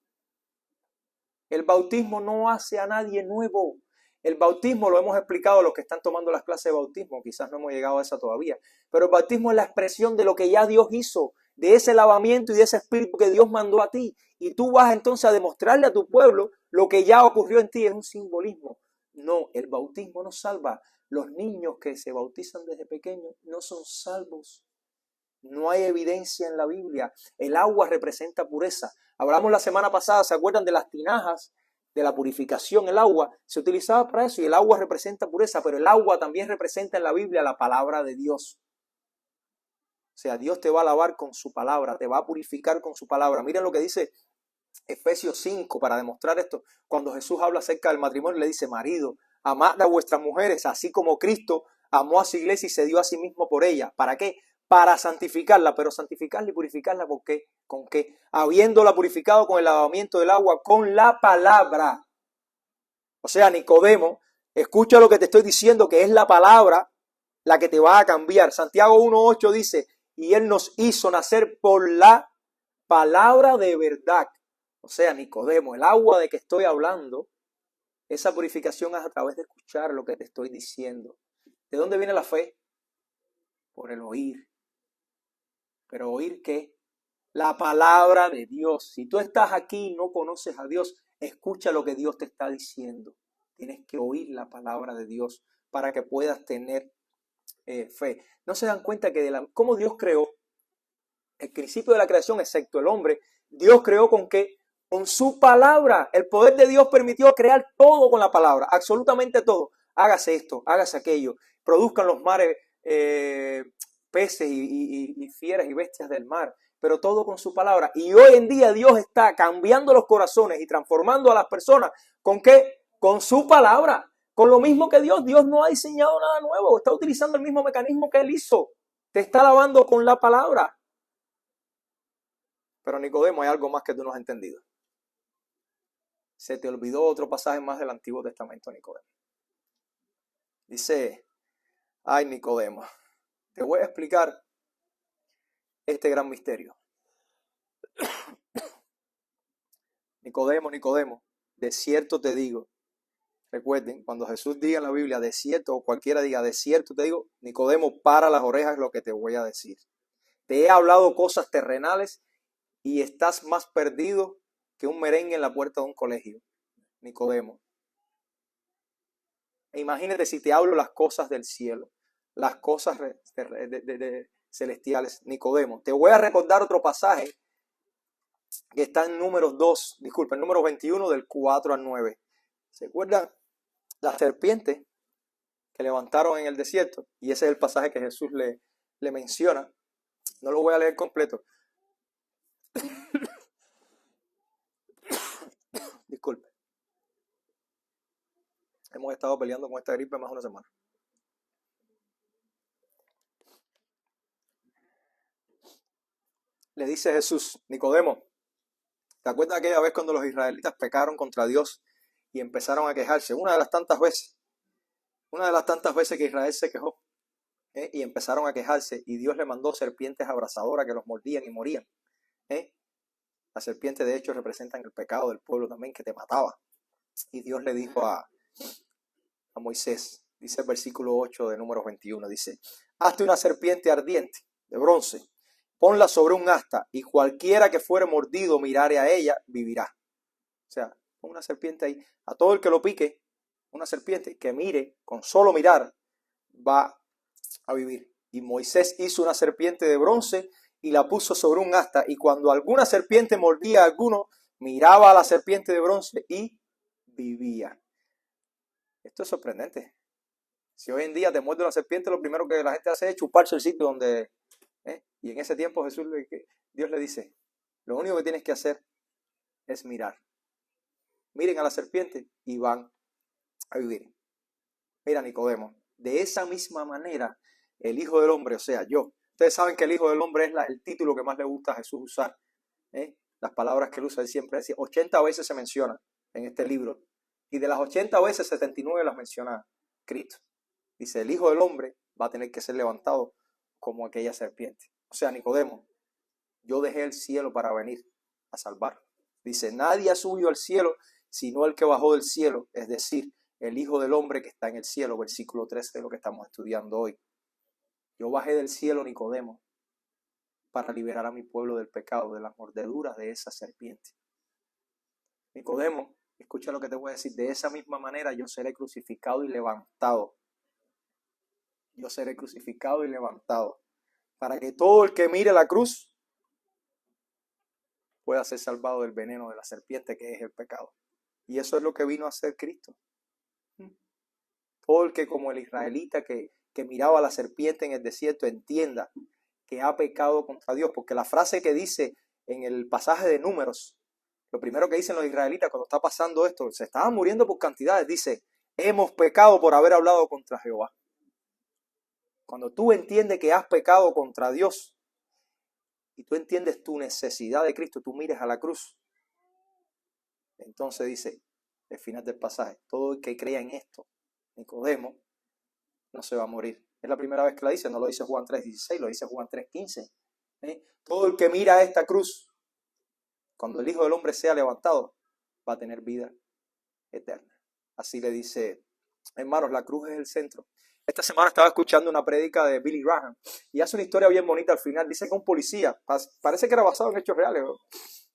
El bautismo no hace a nadie nuevo. El bautismo lo hemos explicado a los que están tomando las clases de bautismo. Quizás no hemos llegado a esa todavía. Pero el bautismo es la expresión de lo que ya Dios hizo, de ese lavamiento y de ese espíritu que Dios mandó a ti. Y tú vas entonces a demostrarle a tu pueblo lo que ya ocurrió en ti. Es un simbolismo. No, el bautismo no salva. Los niños que se bautizan desde pequeños no son salvos. No hay evidencia en la Biblia. El agua representa pureza. Hablamos la semana pasada, ¿se acuerdan de las tinajas? De la purificación, el agua se utilizaba para eso y el agua representa pureza, pero el agua también representa en la Biblia la palabra de Dios. O sea, Dios te va a lavar con su palabra, te va a purificar con su palabra. Miren lo que dice Efesios 5 para demostrar esto. Cuando Jesús habla acerca del matrimonio, le dice, marido, amad a vuestras mujeres, así como Cristo amó a su iglesia y se dio a sí mismo por ella. ¿Para qué? Para santificarla, pero santificarla y purificarla, ¿por qué? ¿Con qué? Habiéndola purificado con el lavamiento del agua, con la palabra. O sea, Nicodemo, escucha lo que te estoy diciendo, que es la palabra la que te va a cambiar. Santiago 1:8 dice, y Él nos hizo nacer por la palabra de verdad. O sea, Nicodemo, el agua de que estoy hablando, esa purificación es a través de escuchar lo que te estoy diciendo. ¿De dónde viene la fe? Por el oír. ¿Pero oír qué? La palabra de Dios. Si tú estás aquí y no conoces a Dios, escucha lo que Dios te está diciendo. Tienes que oír la palabra de Dios para que puedas tener fe. ¿No se dan cuenta que cómo Dios creó? El principio de la creación, excepto el hombre, Dios creó ¿con qué? Con su palabra. El poder de Dios permitió crear todo con la palabra, absolutamente todo. Hágase esto, hágase aquello, produzcan los mares peces y fieras y bestias del mar, pero todo con su palabra. Y hoy en día Dios está cambiando los corazones y transformando a las personas. ¿Con qué? Con su palabra. Con lo mismo que Dios no ha diseñado nada nuevo. Está utilizando el mismo mecanismo que Él hizo. Te está lavando con la palabra. Pero Nicodemo, hay algo más que tú no has entendido. Se te olvidó otro pasaje más del Antiguo Testamento, Nicodemo. Dice, ay Nicodemo, te voy a explicar este gran misterio. Nicodemo, Nicodemo, de cierto te digo. Recuerden, cuando Jesús diga en la Biblia de cierto, o cualquiera diga de cierto te digo, Nicodemo, para las orejas lo que te voy a decir. Te he hablado cosas terrenales y estás más perdido que un merengue en la puerta de un colegio. Nicodemo. E imagínate si te hablo las cosas del cielo, las cosas celestiales. Nicodemo. Te voy a recordar otro pasaje que está en número 21 del 4 al 9. ¿Se acuerdan? La serpiente que levantaron en el desierto. Y ese es el pasaje que Jesús le menciona. No lo voy a leer completo. Disculpe. Hemos estado peleando con esta gripe más de una semana. Le dice Jesús, Nicodemo, ¿te acuerdas aquella vez cuando los israelitas pecaron contra Dios y empezaron a quejarse? Una de las tantas veces que Israel se quejó, y empezaron a quejarse y Dios le mandó serpientes abrasadoras que los mordían y morían. Las serpientes de hecho representan el pecado del pueblo también, que te mataba. Y Dios le dijo a Moisés, dice el versículo 8 de Números 21, dice, hazte una serpiente ardiente de bronce, ponla sobre un asta y cualquiera que fuere mordido mirare a ella, vivirá. O sea, pon una serpiente ahí, a todo el que lo pique, una serpiente que mire, con solo mirar, va a vivir. Y Moisés hizo una serpiente de bronce y la puso sobre un asta, y cuando alguna serpiente mordía a alguno, miraba a la serpiente de bronce y vivía. Esto es sorprendente. Si hoy en día te muerde una serpiente, lo primero que la gente hace es chuparse el sitio donde... Y en ese tiempo Dios le dice, lo único que tienes que hacer es mirar. Miren a la serpiente y van a vivir. Mira, Nicodemo, de esa misma manera el Hijo del Hombre, o sea, yo. Ustedes saben que el Hijo del Hombre es el título que más le gusta a Jesús usar. Las palabras que él usa, él siempre decía, 80 veces se menciona en este libro. Y de las 80 veces, 79 las menciona Cristo. Dice, el Hijo del Hombre va a tener que ser levantado como aquella serpiente. O sea, Nicodemo, yo dejé el cielo para venir a salvar. Dice, nadie ha subido al cielo sino el que bajó del cielo, es decir, el Hijo del Hombre que está en el cielo, versículo 13 de lo que estamos estudiando hoy. Yo bajé del cielo, Nicodemo, para liberar a mi pueblo del pecado, de las mordeduras de esa serpiente. Nicodemo, escucha lo que te voy a decir, de esa misma manera yo seré crucificado y levantado. Yo seré crucificado y levantado, para que todo el que mire la cruz pueda ser salvado del veneno de la serpiente que es el pecado. Y eso es lo que vino a hacer Cristo. Todo el que, como el israelita que miraba a la serpiente en el desierto, entienda que ha pecado contra Dios, porque la frase que dice en el pasaje de Números, lo primero que dicen los israelitas cuando está pasando esto, se estaban muriendo por cantidades, dice, hemos pecado por haber hablado contra Jehová. Cuando tú entiendes que has pecado contra Dios y tú entiendes tu necesidad de Cristo, tú mires a la cruz. Entonces dice, al final del pasaje, todo el que crea en esto, Nicodemo, no se va a morir. Es la primera vez que la dice, no lo dice Juan 3:16, lo dice Juan 3:15. Todo el que mira a esta cruz, cuando el Hijo del Hombre sea levantado, va a tener vida eterna. Así le dice, hermanos, la cruz es el centro. Esta semana estaba escuchando una prédica de Billy Graham y hace una historia bien bonita al final. Dice que un policía, parece que era basado en hechos reales, ¿no?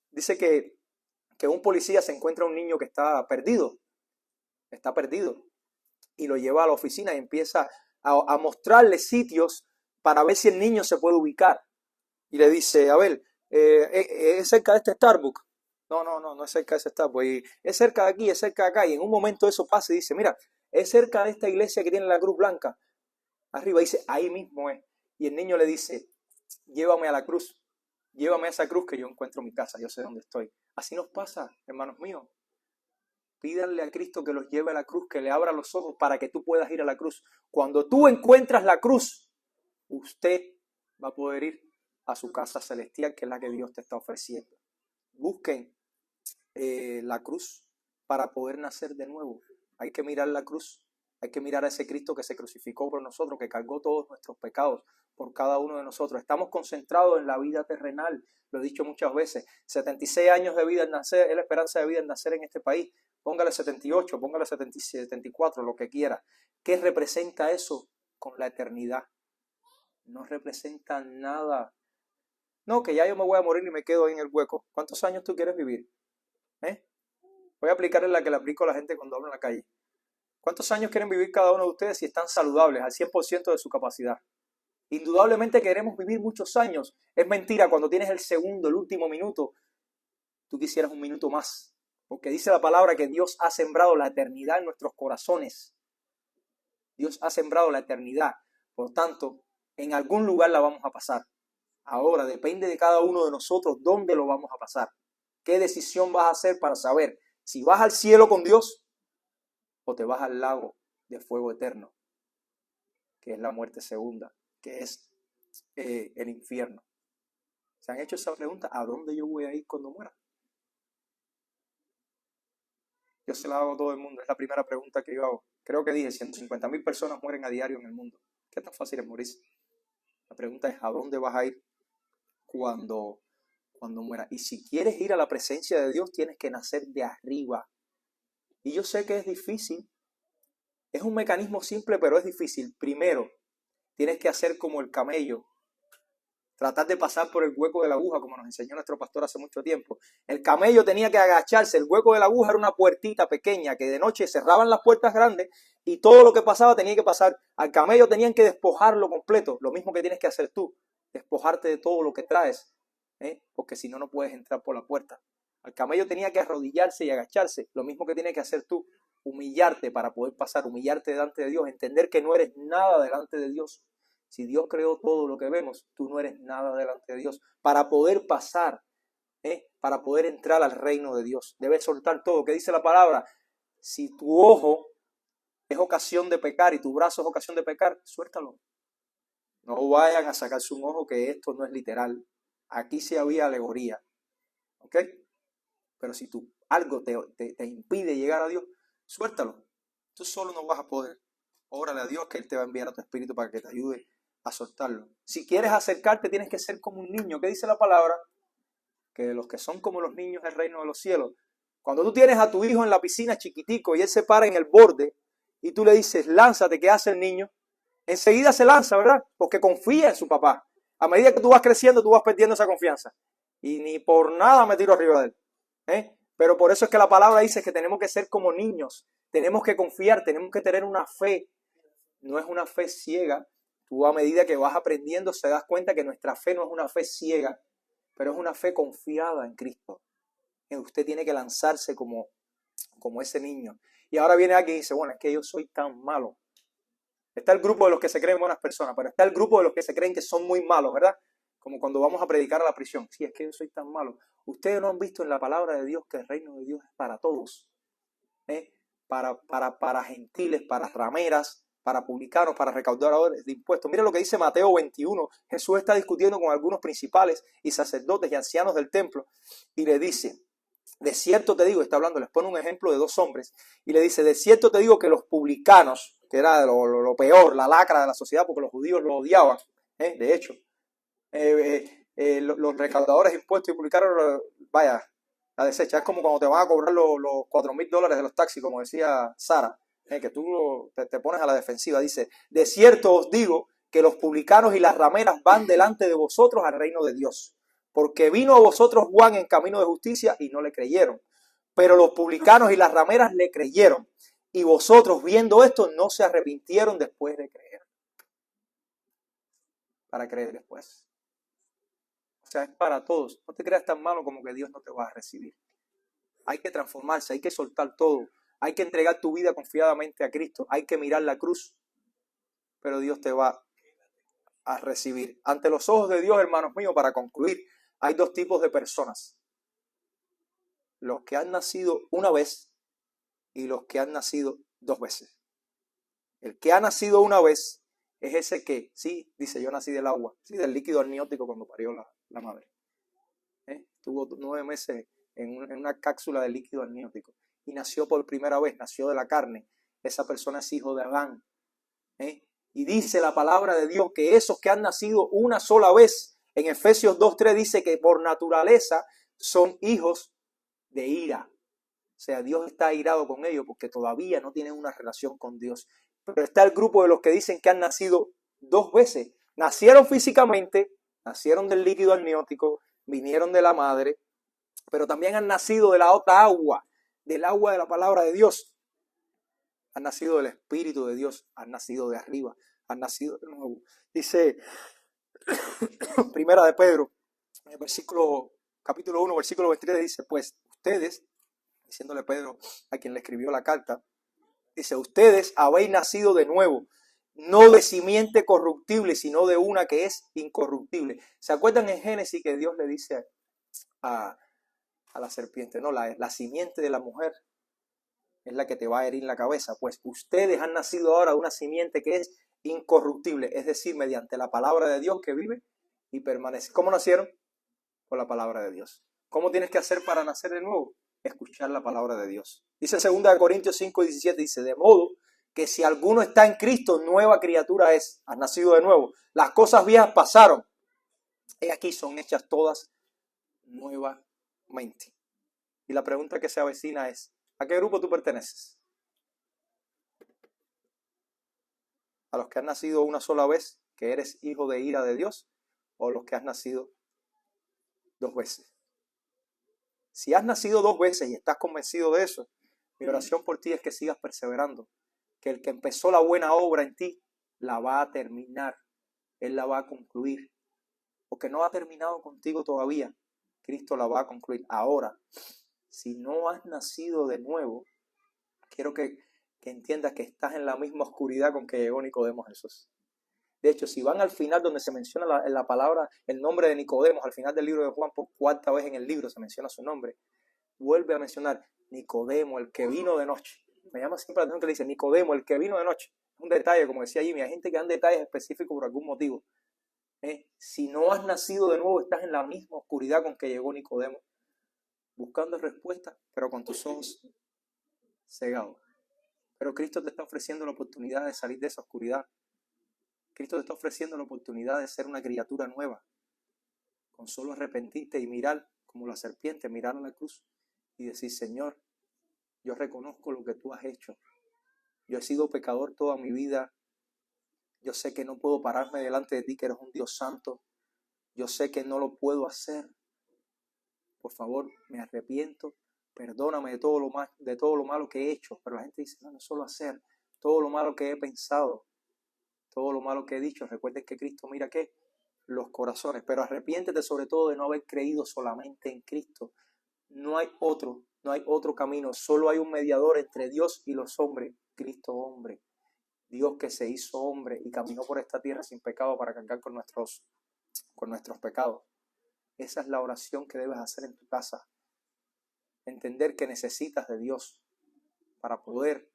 Dice que un policía se encuentra a un niño que está perdido, y lo lleva a la oficina y empieza a mostrarle sitios para ver si el niño se puede ubicar. Y le dice, a ver, ¿es cerca de este Starbucks? No es cerca de ese Starbucks. Y es cerca de aquí, es cerca de acá. Y en un momento eso pasa y dice, mira, es cerca de esta iglesia que tiene la cruz blanca. Arriba dice, ahí mismo es. Y el niño le dice, llévame a la cruz. Llévame a esa cruz que yo encuentro mi casa, yo sé dónde estoy. Así nos pasa, hermanos míos. Pídanle a Cristo que los lleve a la cruz, que le abra los ojos para que tú puedas ir a la cruz. Cuando tú encuentras la cruz, usted va a poder ir a su casa celestial, que es la que Dios te está ofreciendo. Busquen la cruz para poder nacer de nuevo. Hay que mirar la cruz. Hay que mirar a ese Cristo que se crucificó por nosotros, que cargó todos nuestros pecados, por cada uno de nosotros. Estamos concentrados en la vida terrenal, lo he dicho muchas veces. 76 años de vida en nacer, es la esperanza de vida en nacer en este país. Póngale 78, póngale 74, lo que quiera. ¿Qué representa eso con la eternidad? No representa nada. No, que ya yo me voy a morir y me quedo ahí en el hueco. ¿Cuántos años tú quieres vivir? Voy a aplicarle la que le aplico a la gente cuando hablo en la calle. ¿Cuántos años quieren vivir cada uno de ustedes si están saludables al 100% de su capacidad? Indudablemente queremos vivir muchos años. Es mentira, cuando tienes el segundo, el último minuto, tú quisieras un minuto más. Porque dice la palabra que Dios ha sembrado la eternidad en nuestros corazones. Dios ha sembrado la eternidad. Por tanto, en algún lugar la vamos a pasar. Ahora, depende de cada uno de nosotros dónde lo vamos a pasar. ¿Qué decisión vas a hacer para saber si vas al cielo con Dios o te vas al lago de fuego eterno, que es la muerte segunda, que es el infierno? ¿Se han hecho esa pregunta? ¿A dónde yo voy a ir cuando muera? Yo se la hago a todo el mundo. Es la primera pregunta que yo hago. Creo que dije, 150,000 personas mueren a diario en el mundo. ¿Qué tan fácil es morirse? La pregunta es, ¿a dónde vas a ir cuando muera? Y si quieres ir a la presencia de Dios, tienes que nacer de arriba. Y yo sé que es difícil. Es un mecanismo simple, pero es difícil. Primero, tienes que hacer como el camello. Tratar de pasar por el hueco de la aguja, como nos enseñó nuestro pastor hace mucho tiempo. El camello tenía que agacharse. El hueco de la aguja era una puertita pequeña que de noche cerraban las puertas grandes y todo lo que pasaba tenía que pasar. Al camello tenían que despojarlo completo. Lo mismo que tienes que hacer tú. Despojarte de todo lo que traes. Porque si no, no puedes entrar por la puerta. Al camello tenía que arrodillarse y agacharse. Lo mismo que tienes que hacer tú. Humillarte para poder pasar. Humillarte delante de Dios. Entender que no eres nada delante de Dios. Si Dios creó todo lo que vemos, tú no eres nada delante de Dios. Para poder pasar, para poder entrar al reino de Dios, debes soltar todo. ¿Qué dice la palabra? Si tu ojo es ocasión de pecar y tu brazo es ocasión de pecar, suéltalo. No vayan a sacarse un ojo, que esto no es literal. Aquí sí había alegoría. ¿Ok? Pero si algo te impide llegar a Dios, suéltalo. Tú solo no vas a poder. Órale a Dios que Él te va a enviar a tu espíritu para que te ayude a soltarlo. Si quieres acercarte, tienes que ser como un niño. ¿Qué dice la palabra? Que los que son como los niños del reino de los cielos. Cuando tú tienes a tu hijo en la piscina chiquitico y él se para en el borde y tú le dices, lánzate, ¿qué hace el niño? Enseguida se lanza, ¿verdad? Porque confía en su papá. A medida que tú vas creciendo, tú vas perdiendo esa confianza. Y ni por nada me tiro arriba de él. Pero por eso es que la palabra dice que tenemos que ser como niños. Tenemos que confiar, tenemos que tener una fe. No es una fe ciega. Tú a medida que vas aprendiendo se das cuenta que nuestra fe no es una fe ciega, pero es una fe confiada en Cristo. Usted tiene que lanzarse como ese niño. Y ahora viene alguien y dice, bueno, es que yo soy tan malo. Está el grupo de los que se creen buenas personas, pero está el grupo de los que se creen que son muy malos, ¿verdad? Como cuando vamos a predicar a la prisión. Sí, es que yo soy tan malo. Ustedes no han visto en la palabra de Dios que el reino de Dios es para todos. Para gentiles, para rameras, para publicanos, para recaudadores de impuestos. Mira lo que dice Mateo 21. Jesús está discutiendo con algunos principales y sacerdotes y ancianos del templo y le dice, de cierto te digo, está hablando, les pone un ejemplo de dos hombres y le dice, de cierto te digo que los publicanos, que era lo peor, la lacra de la sociedad, porque los judíos lo odiaban, de hecho, los recaudadores de impuestos y publicanos, vaya, la desecha. Es como cuando te van a cobrar los $4,000 de los taxis, como decía Sara, que tú te pones a la defensiva. Dice, de cierto os digo que los publicanos y las rameras van delante de vosotros al reino de Dios. Porque vino a vosotros Juan en camino de justicia y no le creyeron. Pero los publicanos y las rameras le creyeron. Y vosotros, viendo esto, no se arrepintieron después de creer. Para creer después. O sea, es para todos. No te creas tan malo como que Dios no te va a recibir. Hay que transformarse, hay que soltar todo. Hay que entregar tu vida confiadamente a Cristo. Hay que mirar la cruz. Pero Dios te va a recibir. Ante los ojos de Dios, hermanos míos, para concluir, hay dos tipos de personas. Los que han nacido una vez y los que han nacido dos veces. El que ha nacido una vez es ese que, sí, dice, yo nací del agua, sí, del líquido amniótico cuando parió la madre. Tuvo 9 meses en una cápsula de líquido amniótico y nació por primera vez, nació de la carne. Esa persona es hijo de Adán. Y dice la palabra de Dios que esos que han nacido una sola vez, en Efesios 2:3 dice que por naturaleza son hijos de ira. O sea, Dios está airado con ellos porque todavía no tienen una relación con Dios. Pero está el grupo de los que dicen que han nacido 2 veces. Nacieron físicamente, nacieron del líquido amniótico, vinieron de la madre, pero también han nacido de la otra agua, del agua de la palabra de Dios. Han nacido del Espíritu de Dios, han nacido de arriba, han nacido de nuevo. Dice Primera de Pedro, en el capítulo 1, versículo 23, dice, pues ustedes, diciéndole Pedro a quien le escribió la carta, dice, ustedes habéis nacido de nuevo, no de simiente corruptible, sino de una que es incorruptible. ¿Se acuerdan en Génesis que Dios le dice a la serpiente? No, la simiente de la mujer es la que te va a herir la cabeza. Pues ustedes han nacido ahora de una simiente que es incorruptible, es decir, mediante la palabra de Dios que vive y permanece. ¿Cómo nacieron? Por la palabra de Dios. ¿Cómo tienes que hacer para nacer de nuevo? Escuchar la palabra de Dios. Dice 2 Corintios 5:17, dice, de modo que si alguno está en Cristo, nueva criatura es. Has nacido de nuevo. Las cosas viejas pasaron. Y aquí son hechas todas nuevamente. Y la pregunta que se avecina es, ¿a qué grupo tú perteneces? ¿A los que han nacido una sola vez, que eres hijo de ira de Dios? ¿O los que has nacido 2 veces? Si has nacido 2 veces y estás convencido de eso, mi oración por ti es que sigas perseverando. Que el que empezó la buena obra en ti, la va a terminar. Él la va a concluir. Porque no ha terminado contigo todavía. Cristo la va a concluir. Ahora, si no has nacido de nuevo, quiero que entiendas que estás en la misma oscuridad con que llegó Nicodemo a Jesús. De hecho, si van al final donde se menciona en la palabra, el nombre de Nicodemo, al final del libro de Juan, por 4ª vez en el libro se menciona su nombre, vuelve a mencionar Nicodemo, el que vino de noche. Me llama siempre la atención que le dice Nicodemo, el que vino de noche. Un detalle, como decía Jimmy, hay gente que dan detalles específicos por algún motivo. Si no has nacido de nuevo, estás en la misma oscuridad con que llegó Nicodemo, buscando respuestas, pero con tus ojos cegados. Pero Cristo te está ofreciendo la oportunidad de salir de esa oscuridad. Cristo te está ofreciendo la oportunidad de ser una criatura nueva. Con solo arrepentirte y mirar como la serpiente, mirar a la cruz y decir, Señor, yo reconozco lo que tú has hecho. Yo he sido pecador toda mi vida. Yo sé que no puedo pararme delante de ti, que eres un Dios santo. Yo sé que no lo puedo hacer. Por favor, me arrepiento. Perdóname de todo lo malo que he hecho. Pero la gente dice, no es solo hacer. Todo lo malo que he pensado. Todo lo malo que he dicho. Recuerden que Cristo mira ¿qué? Los corazones. Pero arrepiéntete sobre todo de no haber creído solamente en Cristo. No hay otro camino. Solo hay un mediador entre Dios y los hombres. Cristo hombre. Dios que se hizo hombre y caminó por esta tierra sin pecado para cargar con nuestros pecados. Esa es la oración que debes hacer en tu casa. Entender que necesitas de Dios para poder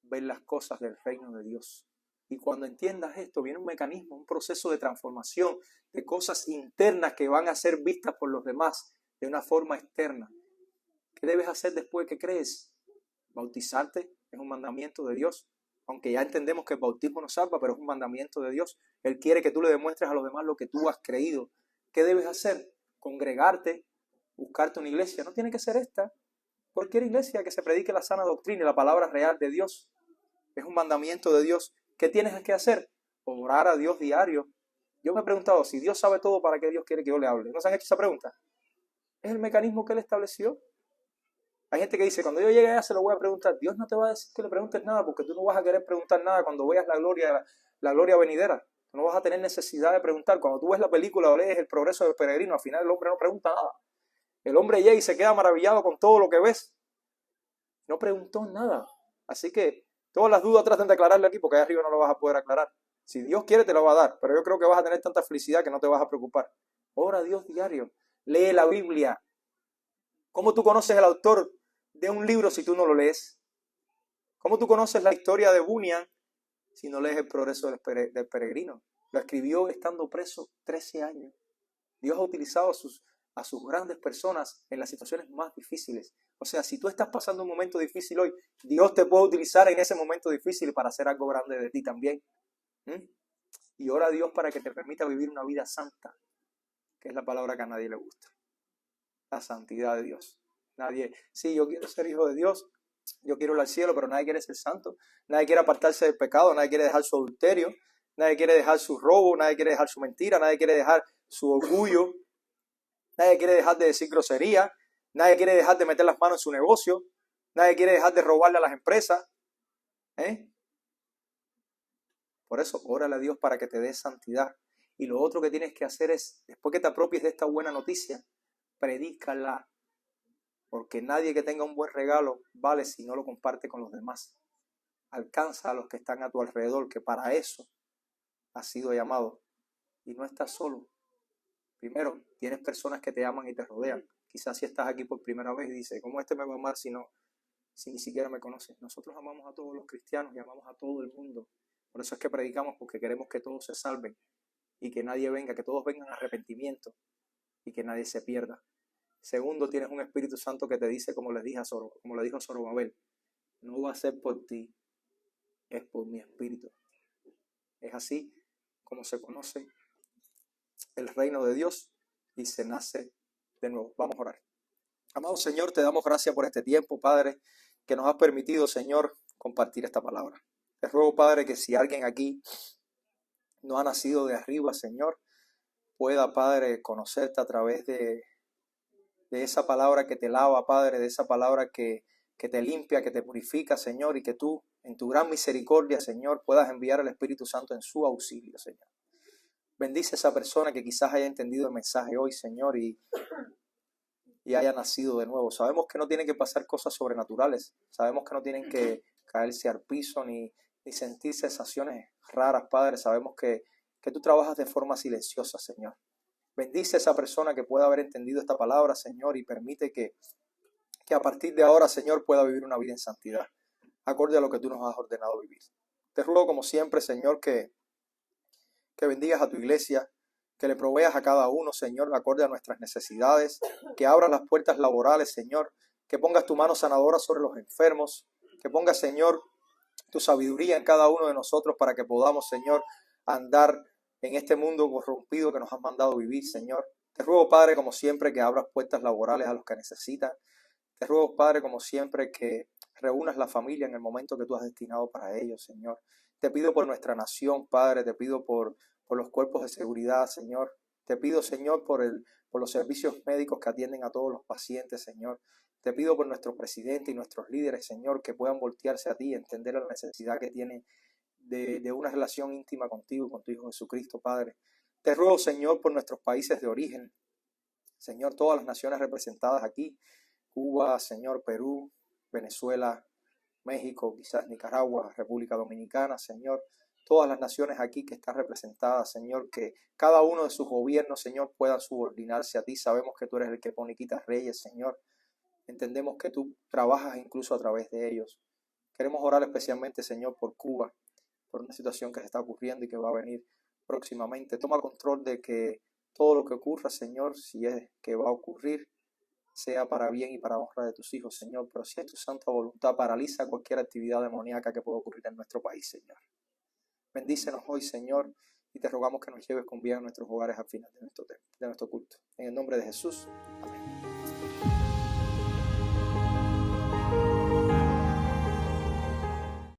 ver las cosas del reino de Dios. Y cuando entiendas esto, viene un mecanismo, un proceso de transformación de cosas internas que van a ser vistas por los demás de una forma externa. ¿Qué debes hacer después que crees? Bautizarte es un mandamiento de Dios. Aunque ya entendemos que el bautismo no salva, pero es un mandamiento de Dios. Él quiere que tú le demuestres a los demás lo que tú has creído. ¿Qué debes hacer? Congregarte, buscarte una iglesia. No tiene que ser esta. Cualquier iglesia que se predique la sana doctrina y la palabra real de Dios. Es un mandamiento de Dios. ¿Qué tienes que hacer? Orar a Dios diario. Yo me he preguntado, si Dios sabe todo, ¿para qué Dios quiere que yo le hable? ¿No se han hecho esa pregunta? Es el mecanismo que Él estableció. Hay gente que dice, cuando yo llegue allá se lo voy a preguntar. Dios no te va a decir que le preguntes nada, porque tú no vas a querer preguntar nada cuando veas la gloria venidera. Tú no vas a tener necesidad de preguntar. Cuando tú ves la película o lees El progreso del peregrino, al final el hombre no pregunta nada. El hombre llega y se queda maravillado con todo lo que ves. No preguntó nada. Así que todas las dudas traten de aclararle aquí, porque allá arriba no lo vas a poder aclarar. Si Dios quiere te lo va a dar, pero yo creo que vas a tener tanta felicidad que no te vas a preocupar. Ora a Dios diario. Lee la Biblia. ¿Cómo tú conoces el autor de un libro si tú no lo lees? ¿Cómo tú conoces la historia de Bunyan si no lees El progreso del peregrino? Lo escribió estando preso 13 años. Dios ha utilizado a sus grandes personas en las situaciones más difíciles. O sea, si tú estás pasando un momento difícil hoy, Dios te puede utilizar en ese momento difícil para hacer algo grande de ti también. Y ora a Dios para que te permita vivir una vida santa, que es la palabra que a nadie le gusta. La santidad de Dios. Nadie, sí, yo quiero ser hijo de Dios, yo quiero ir al cielo, pero nadie quiere ser santo. Nadie quiere apartarse del pecado, nadie quiere dejar su adulterio, nadie quiere dejar su robo, nadie quiere dejar su mentira, nadie quiere dejar su orgullo, nadie quiere dejar de decir grosería, nadie quiere dejar de meter las manos en su negocio, nadie quiere dejar de robarle a las empresas. Por eso, órale a Dios para que te dé santidad. Y lo otro que tienes que hacer es, después que te apropies de esta buena noticia, predícala. Porque nadie que tenga un buen regalo vale si no lo comparte con los demás. Alcanza a los que están a tu alrededor, que para eso has sido llamado. Y no estás solo. Primero, tienes personas que te aman y te rodean. Quizás si estás aquí por primera vez y dices, ¿cómo este me va a amar si ni siquiera me conoce? Nosotros amamos a todos los cristianos y amamos a todo el mundo. Por eso es que predicamos, porque queremos que todos se salven y que nadie venga, que todos vengan a arrepentimiento y que nadie se pierda. Segundo, tienes un Espíritu Santo que te dice, como le dijo Zorobabel, no va a ser por ti, es por mi Espíritu. Es así como se conoce el reino de Dios y se nace de nuevo. Vamos a orar. Amado Señor, te damos gracias por este tiempo, Padre, que nos has permitido, Señor, compartir esta palabra. Te ruego, Padre, que si alguien aquí no ha nacido de arriba, Señor, pueda, Padre, conocerte a través de esa palabra que te lava, Padre, de esa palabra que te limpia, que te purifica, Señor, y que tú, en tu gran misericordia, Señor, puedas enviar al Espíritu Santo en su auxilio, Señor. Bendice a esa persona que quizás haya entendido el mensaje hoy, Señor, y haya nacido de nuevo. Sabemos que no tienen que pasar cosas sobrenaturales, sabemos que no tienen que caerse al piso ni sentir sensaciones raras, Padre. Sabemos que tú trabajas de forma silenciosa, Señor. Bendice a esa persona que pueda haber entendido esta palabra, Señor, y permite que a partir de ahora, Señor, pueda vivir una vida en santidad, acorde a lo que tú nos has ordenado vivir. Te ruego, como siempre, Señor, que bendigas a tu iglesia, que le proveas a cada uno, Señor, acorde a nuestras necesidades, que abras las puertas laborales, Señor, que pongas tu mano sanadora sobre los enfermos, que pongas, Señor, tu sabiduría en cada uno de nosotros para que podamos, Señor, andar en este mundo corrompido que nos has mandado vivir, Señor. Te ruego, Padre, como siempre, que abras puertas laborales a los que necesitan. Te ruego, Padre, como siempre, que reúnas la familia en el momento que tú has destinado para ellos, Señor. Te pido por nuestra nación, Padre, te pido por los cuerpos de seguridad, Señor. Te pido, Señor, por los servicios médicos que atienden a todos los pacientes, Señor. Te pido por nuestro presidente y nuestros líderes, Señor, que puedan voltearse a ti y entender la necesidad que tienen de una relación íntima contigo, con tu Hijo Jesucristo, Padre. Te ruego, Señor, por nuestros países de origen, Señor, todas las naciones representadas aquí, Cuba, Señor, Perú, Venezuela, México, quizás Nicaragua, República Dominicana, Señor, todas las naciones aquí que están representadas, Señor, que cada uno de sus gobiernos, Señor, puedan subordinarse a ti. Sabemos que tú eres el que pone y quita reyes, Señor. Entendemos que tú trabajas incluso a través de ellos. Queremos orar especialmente, Señor, por Cuba, por una situación que se está ocurriendo y que va a venir próximamente. Toma control de que todo lo que ocurra, Señor, si es que va a ocurrir, sea para bien y para honra de tus hijos, Señor. Pero si es tu santa voluntad, paraliza cualquier actividad demoníaca que pueda ocurrir en nuestro país, Señor. Bendícenos hoy, Señor, y te rogamos que nos lleves con bien a nuestros hogares al final de nuestro culto. En el nombre de Jesús. Amén.